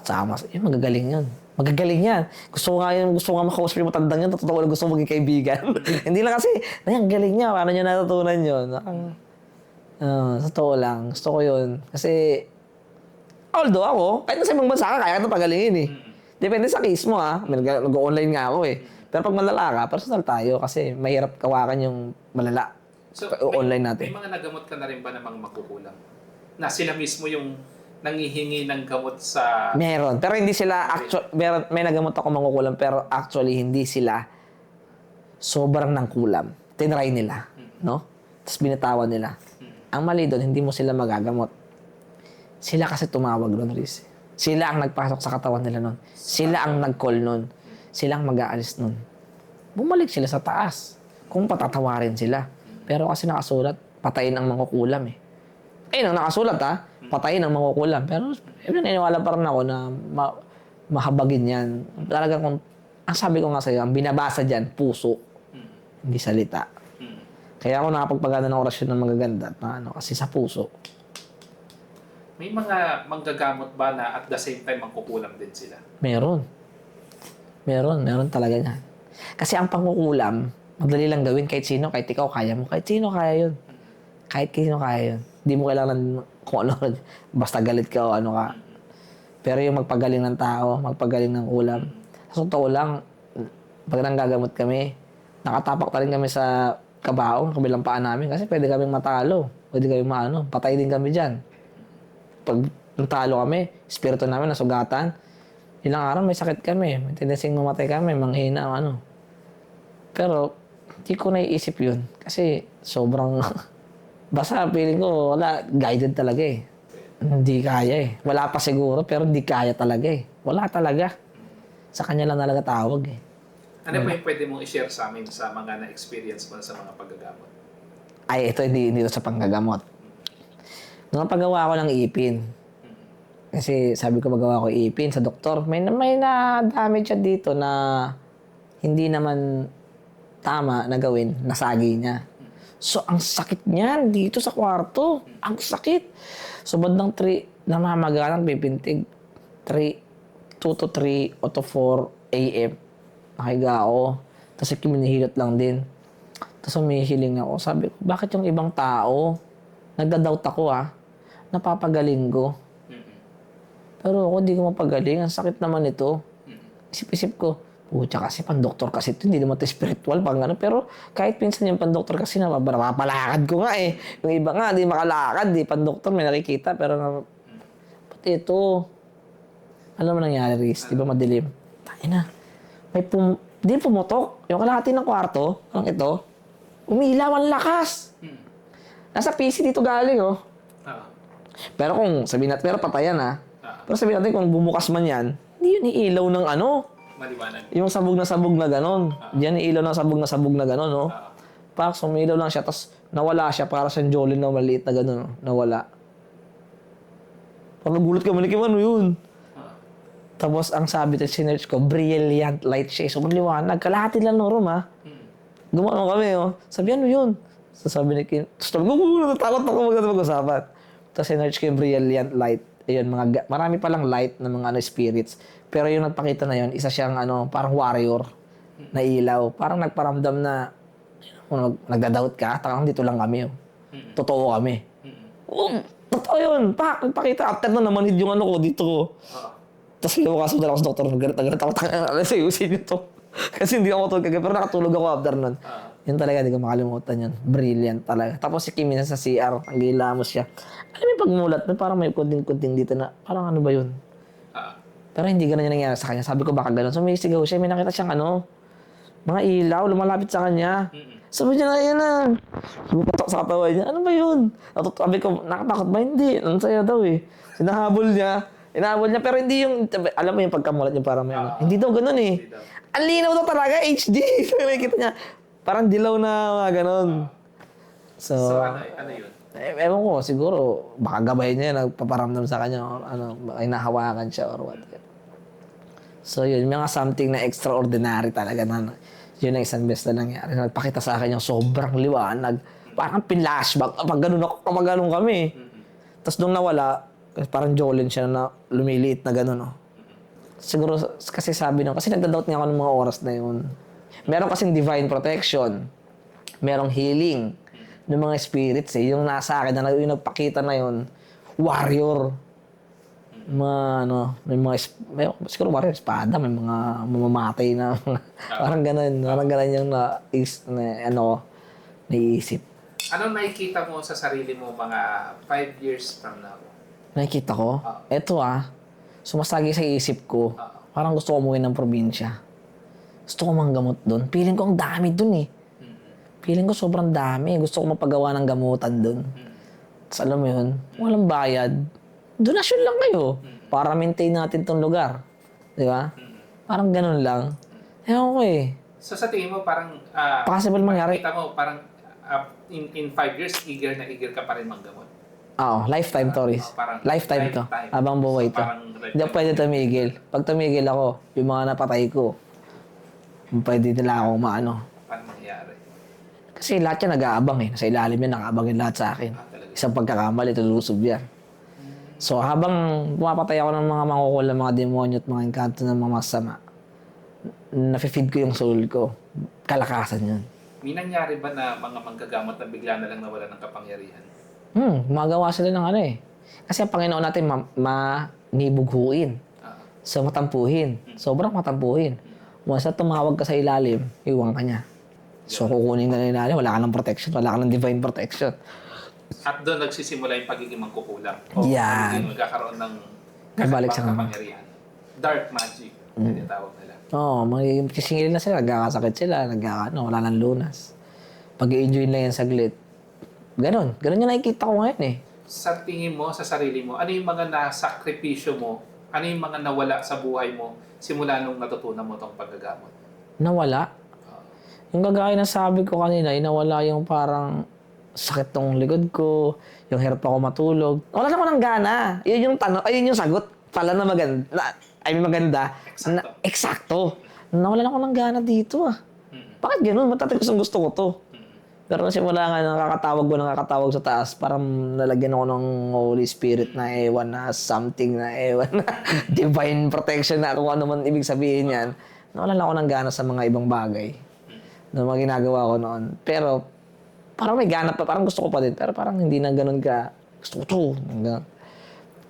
Sama. Yun, magagaling yun. Magagaling yan. Gusto nga makausap yung matandang yun. Totoo lang gusto maging kaibigan. Hindi lang kasi, ang galing niya. Paano niya natutunan yun? Totoo lang. Gusto ko yun. Kasi, although ako, kahit nasa ibang bansa ka, kaya ka ito pagalingin eh. Depende sa case mo ha. Nag-online nga ako eh. Pero pag malala ka, personal tayo kasi mahirap kawakan yung malala. So, Online natin. May mga nagamot ka na rin ba namang makukulam? Na sila mismo yung nangihingi ng gamot sa... Meron. Pero hindi sila, may nagamot ako mangukulam, pero actually hindi sila sobrang nangkulam. Tinry nila. No? Tapos binitawan nila. Ang mali doon, hindi mo sila magagamot. Sila kasi tumawag doon, Riz. Sila ang nagpasok sa katawan nila noon. Sila ang nag-call noon. Sila ang mag-aalis noon. Bumalik sila sa taas. Kung patatawarin sila. Pero kasi nakasulat, patayin ang mangkukulam eh. Ang nakasulat ha, patayin ang mangkukulam. Pero naniniwala pa rin ako na mahabagin yan. Talagang kung, ang sabi ko nga sa'yo, ang binabasa dyan, puso. Hindi salita. Kaya ako nakapagpagana ng orasyon ng magaganda kasi sa puso. May mga manggagamot ba na at the same time mangkukulam din sila? Meron talaga yan. Kasi ang pangkukulam, madali lang gawin kahit sino, kahit ikaw kaya mo. Kahit sino kaya yun. Kahit sino kaya yun. Hindi mo kailangan kung ano, basta galit ka o ano ka. Pero yung magpagaling ng tao, magpagaling ng kulam. Sa totoo lang, pag nanggagamot kami, nakatapak na rin kami sa kabaong, kabilang paa namin kasi pwede kaming matalo. Pwede kaming maano, patay din kami dyan. Pag natalo kami, espiritu namin nasugatan, ilang araw may sakit kami, may tendensing mamatay kami, manghina o ano. Pero, hindi ko naiisip yun. Kasi, sobrang, basta feeling ko, wala, guided talaga eh. Hindi kaya eh. Wala pa siguro, pero hindi kaya talaga eh. Wala talaga. Sa kanya lang talaga tawag eh. Ano ba yung pwede mong i-share sa amin sa mga na-experience mo sa mga paggagamot? Ay, ito hindi ito sa panggagamot. Nung paggawa ko ng ipin, kasi sabi ko magawa ko ipin sa doktor, may na damage siya dito na hindi naman tama na gawin, nasagi niya. So, ang sakit niyan dito sa kwarto. Ang sakit. So, bandang 3, namamagalang pipintig. 2 to 3 o to 4 a.m. Nakahiga ako. Tapos kiminihilot lang din. Tapos humihiling ako. Sabi ko, bakit yung ibang tao, nagda-doubt ako napapagaling ko. Pero ako hindi ko mapagaling. Ang sakit naman ito. Isip-isip ko, pucha kasi pan-doktor kasi ito, hindi naman ito spiritual, pang ano. Pero kahit minsan yung pan-doktor kasi napapalakad ko nga eh. Yung iba nga, di makalakad eh. Pan-doktor may nakikita, pero pati ito, alam mo nangyari, Riz? Di ba madilim? Tayo na. Di pumutok. Yung kalahati ng kwarto, lang ito, umilaw ang lakas. Nasa PC dito galing, oh. Pero kung sabihin natin, pero patayan Pero sabihin natin kung bumukas man yan, hindi yun iilaw ng ano. Maliwanag. Yung sabog na ganon. Diyan iilaw ng sabog na ganon, no? Pak, sumilaw lang siya, tapos nawala siya para sa Jolene na maliit na ganon, nawala. Pag nagulat ka, manikim, ano yun? Tapos ang sabi, sinerch ko, brilliant light siya. Sobrang liwanag. Kalahati lang ng room, Gumano kami, Sabi, ano yun? So sabi ni Kim, sabi ko, natakot ako mag-usapan. Tapos sinerch ko yung brilliant light. Ayun, marami palang light ng mga spirits. Pero yung nagpakita na yun, isa siyang parang warrior na ilaw. Parang nagparamdam na, kung nagda-doubt ka, takang dito lang kami. Totoo kami. Totoo yun. Pakita. After na namanhid yung ano ko, dito ko. Oo. Tapos lumakas ko sa doktor. Galit na galit ako. Alas, ayusin nyo to. Kasi hindi ako matulog kagabi. Pero nakatulog ako after nun. Yun talaga, hindi ko makalimutan yun. Brilliant talaga. Tapos si Kim minsan sa CR, ang gilamos siya. Alam mo yung pagmulat, parang may kunting-kunting dito na, parang ano ba yun? Pero hindi ganun yung nangyari sa kanya. Sabi ko baka ganun. So may sigaw siya, may nakita siyang ano, mga ilaw, lumalapit sa kanya. Sabi niya na, yan na. Bumatok sa katawan niya, ano ba yun? Sabi ko, nakatakot ba? Hindi. Ang saya daw eh. Hinahabol niya, pero hindi yung, alam mo yung pagkamulat niya parang may ano. Hindi daw ganun eh. Ang linaw daw talaga, HD. Nakikita niya. Parang dilaw na mga ganun. So ano yun? Ewan ko, siguro, baka gabay niya, nagpaparamdam sa kanya, or ano, baka hinahawakan siya or what. So yun, mga something na extraordinary talaga na yun ang isang best na nangyari. Nagpakita sa akin yung sobrang liwanag. Parang pinlashback. Pag ganun kami. Tapos nung nawala, parang Jolene siya na lumiliit na ganun. Oh. Siguro, kasi sabi nung, kasi nagda-doubt niya ako ng mga oras na yun. Meron kasing divine protection. Merong healing ng mga spirits eh. Yung nasa akin, na yung nagpakita na yun, warrior. May mga, siguro warrior, espada, may mga mamamatay na, parang ganun yung naiisip. Anong nakikita mo sa sarili mo mga 5 years from now? Nakikita ko? Eto sumasagi sa isip ko, parang gusto ko umuwi ng probinsya. Gusto ko manggamot doon. Feeling ko ang dami doon eh. Feeling ko sobrang dami. Gusto ko mapagawa ng gamutan doon. Tapos alam mo yun, walang bayad. Donasyon lang kayo para maintain natin tong lugar. Di ba? Parang ganun lang. Ewan ko eh. So sa tingin mo parang... Possible mangyari. Kita mo parang in 5 years, eager na eager ka pa rin manggamot. Oo, lifetime Toris. Lifetime to. Habang buhay to. Hindi ako pwede tumigil. Pag tumigil ako, yung mga napatay ko, pwede nila akong maano. Paano mangyari? Kasi lahat yan nag-aabang eh. Nasa ilalim yan, nakaabang yung lahat sa akin. Isang pagkakamali, tulusob yan. So habang pumapatay ako ng mga mangkukulam, mga demonyo at mga engkanto ng mga masama, nafe-feed ko yung soul ko. Kalakasan yun. May nangyari ba na mga manggagamot na bigla na lang nawala ng kapangyarihan? Magawa sila ng ano eh. Kasi ang Panginoon natin manibughuin. So matampuhin. Sobrang matampuhin. Once na tumawag ka sa ilalim, iwan ka niya. So kukunin ka na ilalim, wala ka ng protection, wala ka ng divine protection. At doon nagsisimula yung pagiging mangkukulam. O Yan. magkakaroon ng Babalik sa kapangyarihan. Dark magic, yung tawag nila. Oo, magkisingilin na sila, nagkakasakit sila, wala nang lunas. Pag-i-enjoy lang yan saglit. Ganon yung nakikita ko ngayon eh. Sa tingin mo, sa sarili mo, ano yung mga nasakripisyo mo? Ano yung mga nawala sa buhay mo simula nung natutunan mo tong paggagamot? Nawala? Yung gagaya na sabi ko kanina, nawala yung parang sakit tong likod ko, yung hirap ako matulog. Wala na ako ng gana. Yun yung tanong, ayun yung sagot pala na maganda. Maganda. Eksakto. Nawalan ako ng gana dito Bakit ganun? Matati gusto ko to. Pero simula nga nakakatawag sa taas, parang nalagyan ako ng Holy Spirit na ewan na something na ewan na divine protection na kung ano man ibig sabihin yan. Nawalan ako ng gana sa mga ibang bagay na mga ginagawa ko noon. Pero parang may gana pa, parang gusto ko pa din. Pero parang hindi na ganun ka, gusto ko to.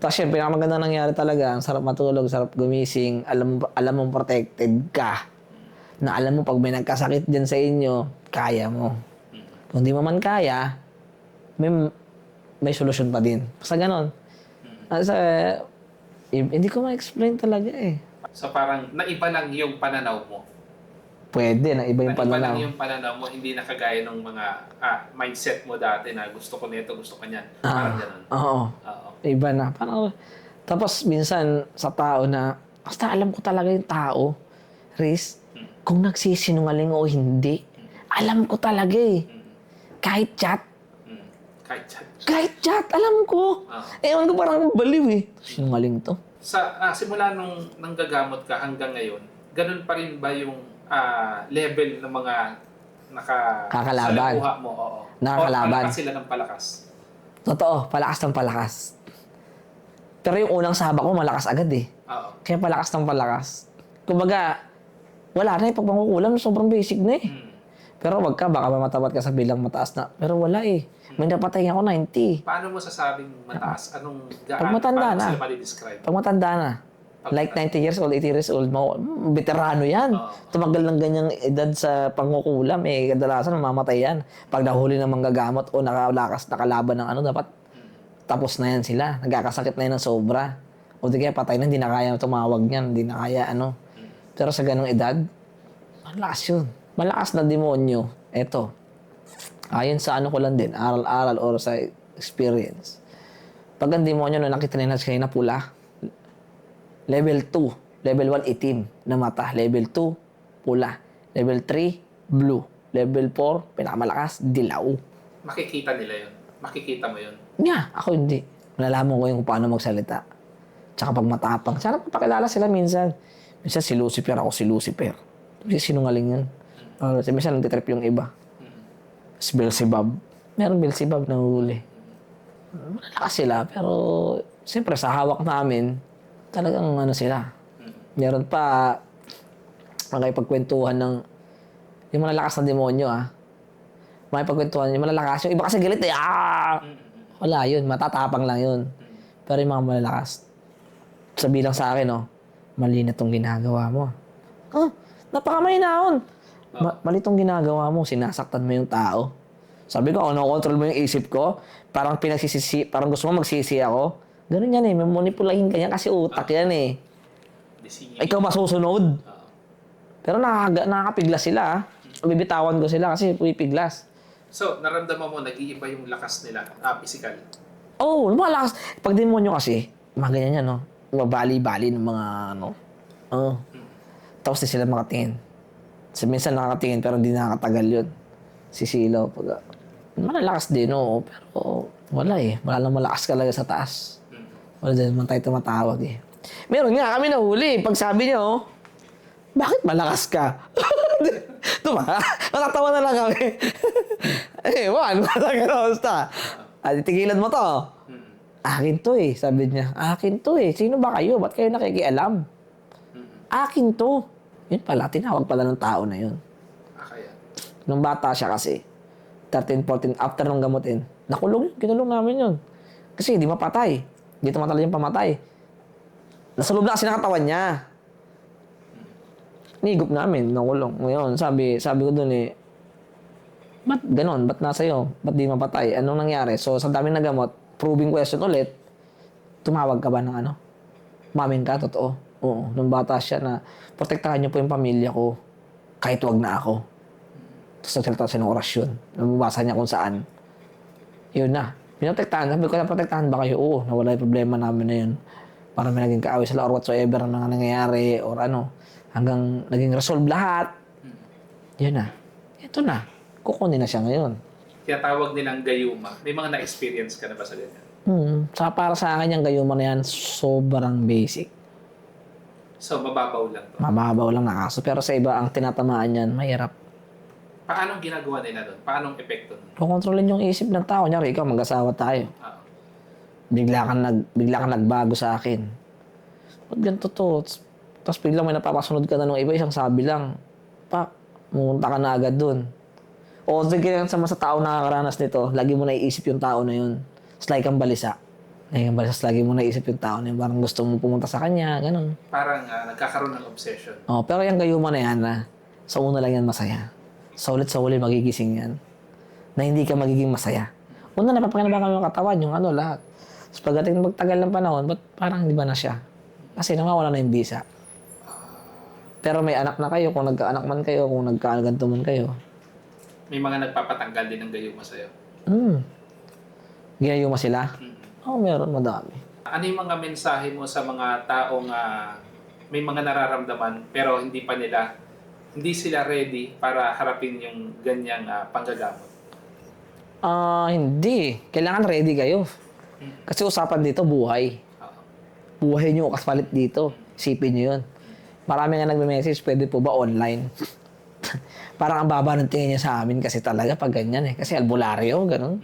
Tapos yun, pinakamaganda nangyari talaga, ang sarap matulog, sarap gumising, alam mong protected ka. Na alam mo pag may nagkasakit dyan sa inyo, kaya mo. Kung di mo man kaya, may solusyon pa din. Basta ganon. Kasi, hindi ko ma-explain talaga eh. So parang naiba lang yung pananaw mo. Pwede, na iba yung Naiba pananaw. lang yung pananaw mo, hindi na kagaya ng mga mindset mo dati na gusto ko nito, gusto ko niyan. Parang ganon. Oo. Iba na. Parang, tapos minsan sa tao na, basta alam ko talaga yung tao, Riz, kung nagsisinungaling o hindi, alam ko talaga eh. Kahit chat. Kahit chat, alam ko. Ewan ko parang baliw eh. Sinungaling to. Simula nung nanggagamot ka hanggang ngayon, ganun pa rin ba yung level ng mga kakalaban. Sa mo? Oo. Nakakalaban. O palakas sila ng palakas? Totoo, palakas ng palakas. Pero yung unang sabak ko, malakas agad eh. Oo. Kaya palakas ng palakas. Kumbaga, wala na yung pagpangukulam, sobrang basic na eh. Pero wag ka, baka matapat ka sa bilang mataas na. Pero wala eh. May napatay ako 90. Paano mo sasabing mataas? Anong Pag matanda paano na. sila ma-describe? Pag matanda na, like 90 years old, 80 years old, veterano yan. Oo. Tumagal ng ganyang edad sa pangukulam, eh, kadalasan mamamatay yan. Pag nahuli ng manggagamot o nakalaban ng ano, dapat tapos na yan sila. Nagkakasakit na yan ng sobra. O di kaya patay na, hindi na kaya tumawag niyan, hindi na kaya ano. Pero sa ganong edad, malakas yun. Malakas na demonyo. Eto, ayon sa ano ko lang din, aral-aral or sa experience. Pag ang demonyo na nakita nila kayo na pula, level 2, level 1, itim na mata. Level 2, pula. Level 3, blue. Level 4, pinakamalakas, dilaw. Makikita nila yun. Makikita mo yun. Ako hindi. Malalaman ko yung paano magsalita. Tsaka pag matapang. Sana papakilala sila minsan. Minsan si Lucifer, ako si Lucifer. Kasi sinungaling yun. Minsan nagtitrip yung iba. Si Beelzebub. Meron Beelzebub na huli. Malalakas sila, pero siyempre sa hawak namin, talagang ano sila. Meron pa, makipagkwentuhan ng, yung malalakas na demonyo makipagkwentuhan, yung malalakas, yung iba kasi galit wala yun, matatapang lang yun. Pero yung mga malalakas, sabi lang sa akin, mali na tong ginagawa mo. Napakamahinahon. Mali tong ginagawa mo, sinasaktan mo yung tao. Sabi ko, nakontrol mo yung isip ko, parang parang gusto mo magsisi ako. Ganun yan may manipulahin ka yan kasi utak yan Ikaw masusunod. Pero nakakapiglas sila Bibitawan ko sila kasi pipiglas. So, naramdaman mo, nag-iiba yung lakas nila, physical. Lumalakas. Pag demonyo kasi, mga ganyan yan, mabali-bali ng mga Tapos di sila makatingin. Minsan nakakatingin pero hindi nakakatagal yun. Sisilaw. Malalakas din, pero wala Wala lang malakas talaga sa taas. Wala din naman tayo tumatawag Meron nga kami nahuli. Pag sabi niya, bakit malakas ka? Diba? Natatawa na lang kami. Basta. Tigilan mo to. Akin to sabi niya. Akin to Sino ba kayo? Ba't kayo nakikialam? Akin to. Yun pala, tinawag pala ng tao na yun. Kaya. Nung bata siya kasi, 13, 14, after nung gamutin, nakulong yun. Kinulong namin yun. Kasi hindi mapatay. Hindi tumatala yung pamatay. Nasa loob na kasi ng katawan niya. Nigup namin, nakulong. Ngayon, sabi ko dun ba't ganon? Ba't nasa iyo? Ba't di mapatay? Anong nangyari? So, sa daming nagamot, proving question ulit, tumawag ka ba ng Mamin ka, totoo. Oo, nung bata siya na, protektahan niyo po yung pamilya ko, kahit wag na ako. Tapos nagsalita siya ng orasyon. Nababasa niya kung saan. Yun na. Pinotektahan. Sabi ko, naprotektahan ba kayo? Oo, nawala yung problema namin na yun. Para may naging kaaway sila or whatsoever ang nangyayari or hanggang naging resolve lahat. Yun na. Ito na. Kukunin na siya ngayon. Tinatawag nilang gayuma. May mga na-experience ka na ba sa ganyan? Para sa akin yung gayuma na yan, sobrang basic. So, mababaw lang to. Mababaw lang na kaso. Pero sa iba, ang tinatamaan yan, mahirap. Paanong ginagawa nila doon? Paanong epekto nun? Kukontrolin yung isip ng tao. Nyari, ikaw, mag-asawa tayo. Bigla kang nagbago sa akin. Ba't ganito to? Tapos biglang may napapasunod ka na nung iba, isang sabi lang, pumunta ka na agad dun. O sige sa tao nakakaranas nito, lagi mo naiisip yung tao na yun. It's like ang balisa. Lagi mo naiisip yung tao na yun. Parang gusto mo pumunta sa kanya, ganun. Parang nagkakaroon ng obsession. Pero yung gayuma na yan sa una lang yan masaya. Sa ulit magigising yan. Na hindi ka magiging masaya. Una, napapakinabangan yung katawan, yung lahat. Tapos pagdating magtagal ng panahon, ba't parang hindi ba na siya? Kasi nawawala na yung bisa. Pero may anak na kayo, kung nagkaanak man kayo, kung nagkaganto man kayo. May mga nagpapatanggal din ng gayuma sa'yo. Ginayuma sila? Meron, madami. Ano yung mga mensahe mo sa mga taong may mga nararamdaman pero hindi sila ready para harapin yung ganyang panggagamot? Hindi. Kailangan ready kayo. Kasi usapan dito, buhay. Buhay nyo, kapalit dito. Isipin nyo yun. Marami nga nagme-message, pwede po ba online? Parang ang baba ng tingin niya sa amin kasi talaga pag ganyan Kasi albularyo, ganun.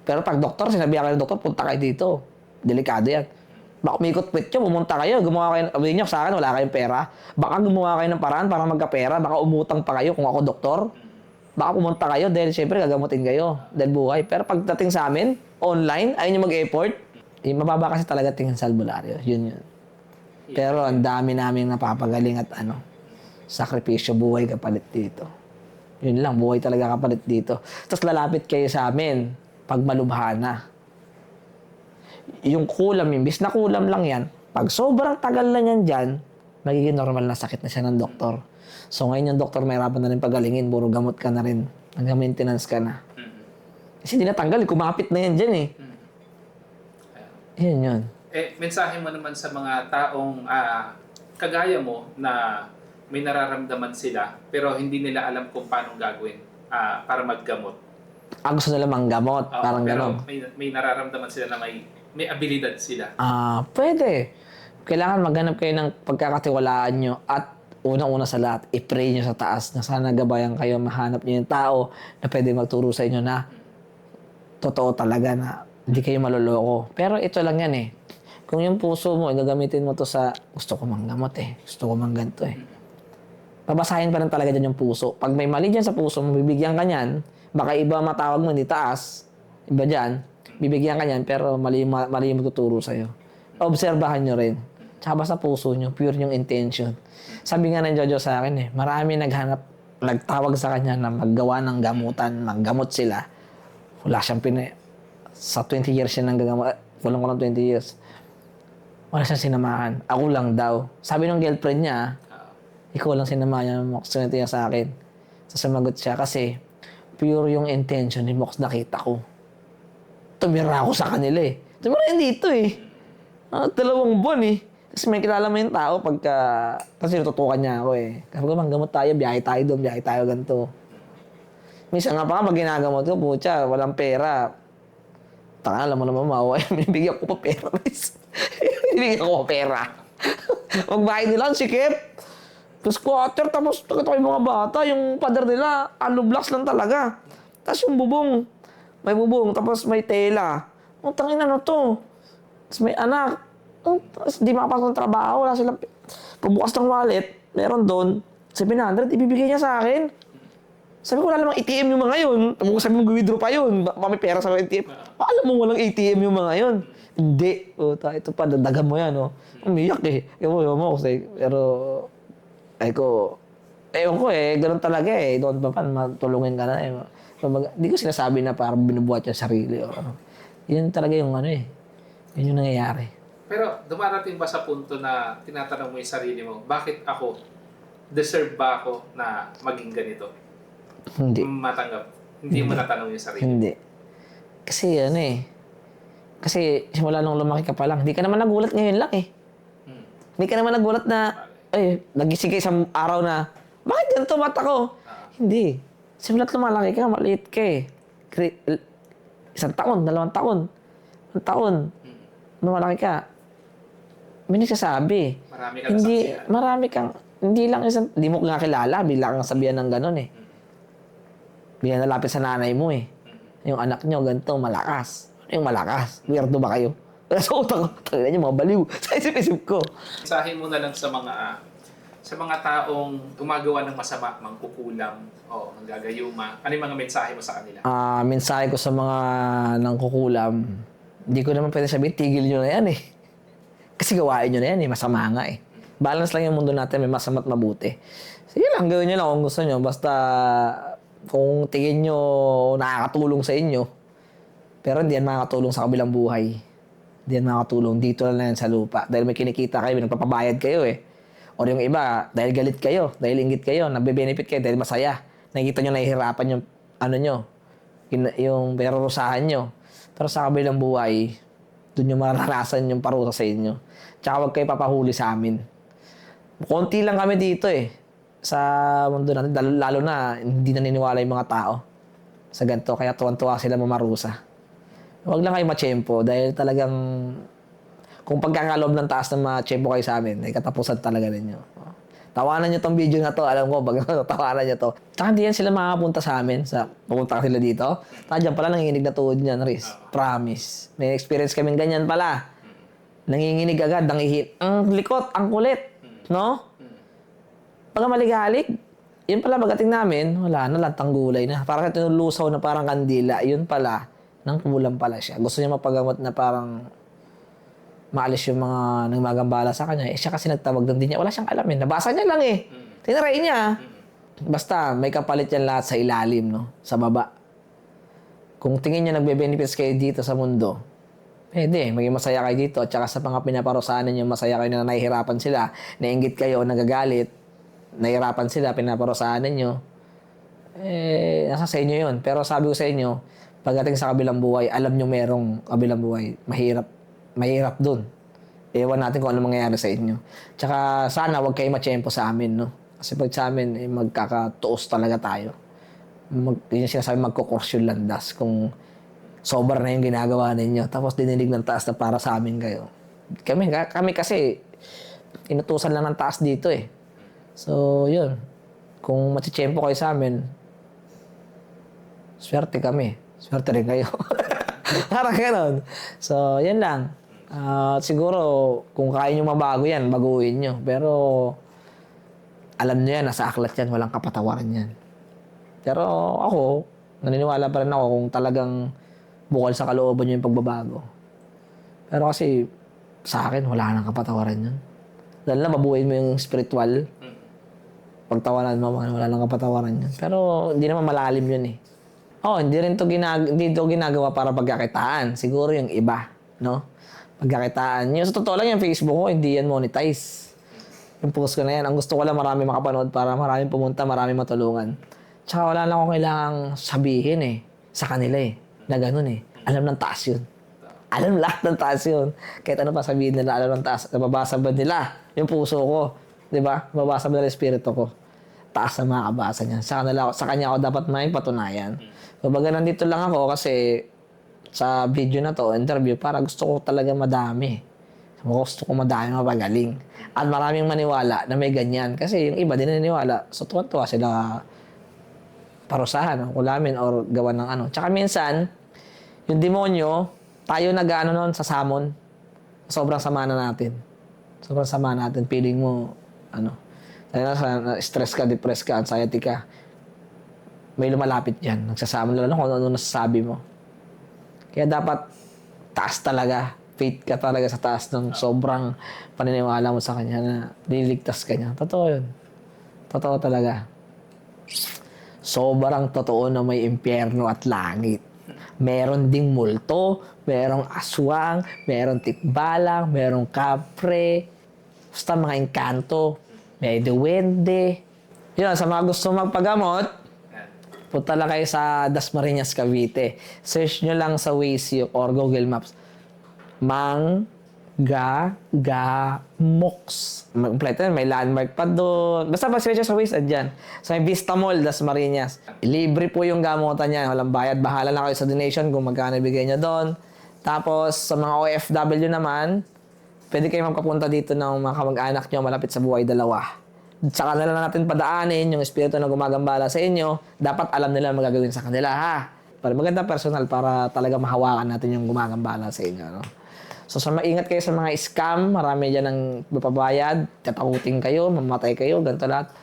Pero pag doktor, sinabihan kayo ng doktor, punta kayo dito. Delikado yan. Baka umikot-quit nyo, pumunta kayo, gumawa kayo, sabihin nyo sa akin, wala kayong pera. Baka gumawa kayo ng paraan para magkapera, baka umutang pa kayo kung ako doktor. baka pumunta kayo dahil syempre gagamutin kayo dahil buhay. Pero pagdating sa amin, online, ayaw nyo mag-effort, mababa kasi talaga tingin sa albularyo. Yun. Pero ang dami naming napapagaling at sakripisyo, buhay kapalit dito. Yun lang, buhay talaga kapalit dito. Tapos lalapit kayo sa amin pag malubhana. Yung kulam, imbis na kulam lang yan, pag sobrang tagal na yan dyan, magiging normal na sakit na siya ng doktor. So ngayon yung doktor may hirapan na rin pagalingin, puro gamot ka na rin, nag-maintenance ka na. Kasi hindi natanggal, kumapit na yan dyan eh. Yun. Mensahe mo naman sa mga taong kagaya mo na may nararamdaman sila pero hindi nila alam kung paano gagawin para maggamot. Gusto nila manggamot, parang pero gano'n. may nararamdaman sila na may abilidad sila. Pwede. Kailangan maghanap kayo ng pagkakatiwalaan nyo at unang-una sa lahat, i-pray nyo sa taas na sana gabayan kayo, mahanap nyo yung tao na pwede magturo sa inyo na totoo talaga na hindi kayo maloloko. Pero ito lang yan eh. Kung yung puso mo, gagamitin mo to sa gusto ko manggamot eh. Gusto ko mangganto eh. Babasahin pa rin talaga dyan yung puso. Pag may mali dyan sa puso mo, bibigyan ka niyan. Baka iba matawag mo, hindi taas. Iba dyan. Bibigyan ka niyan, pero mali yung magtuturo sa'yo. Obserbahan nyo rin. Tsaka sa puso nyo, pure yung intention. Sabi nga ng Jojo sa akin eh, marami nagtawag sa kanya na maggawa ng gamutan, maggamot sila. Wala siyang sa 20 years siya nang gagamot, walang 20 years. Wala siyang sinamahan. Ako lang daw. Sabi ng girlfriend niya, ikaw lang sinamahan niya, Mox, niya sa akin. Sumagot siya kasi pure yung intention ni Mox nakita ko. Tumira ako sa kanila eh. Tumira yan dito eh. 2 buwan eh. Kasi may kilala mo yung tao kasi natutukan niya ako eh. Kasi kung manggamot tayo, biyahe tayo doon, biyahe tayo ganito. Minsan nga pa pag ginagamot ko, putya, walang pera. Taka, alam mo naman, mawa. Binibigyan ko pa pera. Binibigyan ko pa pera. Magbayad nila, ang sikip. Tapos squatter, tapos nakita ko yung mga bata, yung pader nila, blocks lang talaga. Tapos yung bubong, may bubong, tapos may tela. Tangin na to. Tapos may anak. Tapos di makapasok ng trabaho, wala silang pagbukas ng wallet, meron doon, 700, ibibigay niya sa akin. Sabi ko, wala namang ATM yung mga yun. Sabi mo, withdraw pa yun. Baka may pera sa ATM. Alam mo, walang ATM yung mga yun. Hindi. Ito pa, dadagan mo yan. Umiyak eh. Ewan mo kasi. Pero, ewan ko eh, ganun talaga eh. Doon pa matulungin ka na eh. Hindi ko sinasabi na parang binubuhat yung sarili. Yun talaga yung yun yung nangyayari. Pero dumarating ba sa punto na tinatanong mo yung sarili mo, bakit ako? Deserve ba ako na maging ganito? Hindi. Matanggap. Hindi mo natanong yung sarili. Hindi. Kasi kasi simula nung lumaki ka pa lang, hindi ka naman nagulat ngayon lang eh. Hindi ka naman nagulat na, nagising ka isang araw na, bakit ganito mata ko? Hindi. Simula't lumalaki ka, maliit ka eh. 1 taon, 2 taon, 1 taon. Lumalaki ka. May nagsasabi. Marami kang, hindi lang hindi mo nga kilala, bigla kang sabihan ng gano'n eh. Bigla nalapit sa nanay mo eh. Yung anak nyo, ganito, malakas. Yung malakas. Weirdo ba kayo? Sa utak ko, talaga nyo, mga baliw. Sa isip-isip ko. Mensahe mo na lang sa mga taong gumagawa ng masama, mangkukulam, o nanggagayuma. Ano yung mga mensahe mo sa kanila? Mensahe ko sa mga nangkukulam, hindi ko naman pwede sabihin, tigil nyo na yan eh. Kasi gawain nyo na yan eh, masama nga eh. Balance lang yung mundo natin, may masama at mabuti. Sige lang, gawin nyo lang kung gusto nyo. Basta kung tingin nyo nakakatulong sa inyo, pero hindi yan makakatulong sa kabilang buhay. Hindi yan makakatulong. Dito lang yan sa lupa. Dahil may kinikita kayo, may nagpapabayad kayo eh. O yung iba, dahil galit kayo, dahil inggit kayo, nagbe-benefit kayo dahil masaya. Nakikita nyo nahihirapan yung yung perurusahan nyo. Pero sa kabilang buhay, doon nyo maranasan yung parusa sa inyo. Tsaka huwag kayo papahuli sa amin. Konti lang kami dito eh. Sa mundo natin, lalo na hindi naniniwala yung mga tao sa ganito. Kaya tuwan-tuwa sila mamarusa. Huwag lang kayo machempo dahil talagang kung pagkakalob ng taas na machempo kayo sa amin, ay katapusan talaga ninyo. Tawanan nyo tong video na to. Alam ko, tawanan nyo to. Tsaka hindi yan sila makapunta sa amin. Pupunta sila dito. Tsaka dyan pala, nanginginig na tuod niyan, Riz. Promise. May experience kaming ganyan pala. Nanginginig agad, ang likot, ang kulit. No? Pagka maligalig, Yun pala, pagdating namin, wala na, lantang gulay na. Parang tinulusaw na parang kandila. Yun pala, nang kulang pala siya. Gusto niya mapagamot na parang maalis yung mga nagmagambala sa kanya. Eh, siya kasi nagtawag doon din niya. Wala siyang alam eh. Nabasa niya lang eh. Tinaray niya. Basta, may kapalit yan lahat sa ilalim, no? Sa baba. Kung tingin niya nagbe-benefits kayo dito sa mundo, pwede, maging masaya kayo dito. At saka sa mga pinaparusahan ninyo, masaya kayo na nahihirapan sila, nainggit kayo, nagagalit, nahihirapan sila, pinaparusahan ninyo. Eh, nasa sa inyo yun. Pero sabi ko sa inyo, pagdating sa kabilang buhay, alam nyo merong kabilang buhay. Mahirap dun. Ewan natin kung ano mangyayari sa inyo. Tsaka sana huwag kayo matsyempo sa amin, no? Kasi pag sa amin, eh, magkakatuos talaga tayo. Yun yung sinasabi, magkukurs yung landas. Kung sobra na yung ginagawa ninyo, tapos dinilig ng taas na para sa amin kayo. Kami kasi, inutusan lang ng taas dito eh. So, yun. Kung matsyempo kayo sa amin, swerte kami. Swerte rin kayo. Parang gano'n. So, yan lang. Siguro, kung kaya nyo mabago yan, baguhin nyo. Pero, alam nyo yan, nasa aklat yan, walang kapatawaran yan. Pero ako, naniniwala pa rin ako kung talagang bukal sa kalooban nyo yung pagbabago. Pero kasi, sa akin, wala nang kapatawaran yan. Dahil na, mabuhay mo yung spiritual. Pagtawanan mo, wala nang kapatawaran yan. Pero, hindi naman malalim yun eh. Hindi rin to ginagawa para pagkakitaan. Siguro yung iba, no? Pagkakitaan. Yung sa totoo lang yung Facebook ko, hindi yan monetize. Yung post ko na yan. Ang gusto ko lang marami makapanood para marami pumunta, marami matulungan. Tsaka wala lang akong kailangang sabihin eh. Sa kanila eh. Na ganun eh. Alam ng taas yun. Alam lahat ng taas yun. Kahit ano pa sabihin nila, alam ng taas. Nababasa ba nila yung puso ko? Diba? Nababasa ba nila yung espiritu ko? Taas na makakabasa niya. Sa kanya ako dapat may patunayan. Kumbaga nandito lang ako kasi sa video na to, interview, para gusto ko talaga madami. Gusto ko madami mapagaling. At maraming maniwala na may ganyan. Kasi yung iba din naniniwala. So tuwa-tuwa sila parusahan, kulamin, or gawan ng ano. Tsaka minsan, yung demonyo, tayo nag-ano nun sa samon. Sobrang sama na natin. Sobrang sama natin. Feeling mo, stress ka, depressed ka, anxiety ka. May lumalapit yan. Nagsasama lang kung ano nasasabi mo. Kaya dapat taas talaga. Faith ka talaga sa taas ng sobrang paniniwala mo sa kanya na nililigtas ka niya. Totoo yun. Totoo talaga. Sobrang totoo na may impyerno at langit. Meron ding multo, merong aswang, merong tikbalang, merong kapre, basta mga engkanto, may duwende. Yun, sa mga gusto magpagamot, punta lang kayo sa Dasmariñas, Cavite. Search nyo lang sa Waze or Google Maps. Mox. Kompleto yun, may landmark pa doon. Basta pag-search sa Waze, andyan. Sa may Vista Mall, Dasmariñas. Libre po yung gamutan niya. Walang bayad. Bahala lang kayo sa donation kung magkano ibigay nyo doon. Tapos, sa mga OFW naman, pwede kayo magpapunta dito ng mga kamag-anak nyo malapit sa Buhay Dalawa. Saka na lang natin padaanin yung espiritu na gumagambala sa inyo. Dapat alam nila ang magagawin sa kanila, ha? Para maganda personal para talaga mahawakan natin yung gumagambala sa inyo, no? So, maingat kayo sa mga scam. Marami dyan ang mapabayad. Tatakutin kayo, mamatay kayo, ganito lahat.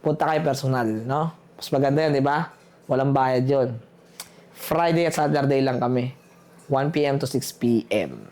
Punta kayo personal, no? Mas maganda yan, di ba? Walang bayad yun. Friday at Saturday lang kami. 1 p.m. to 6 p.m.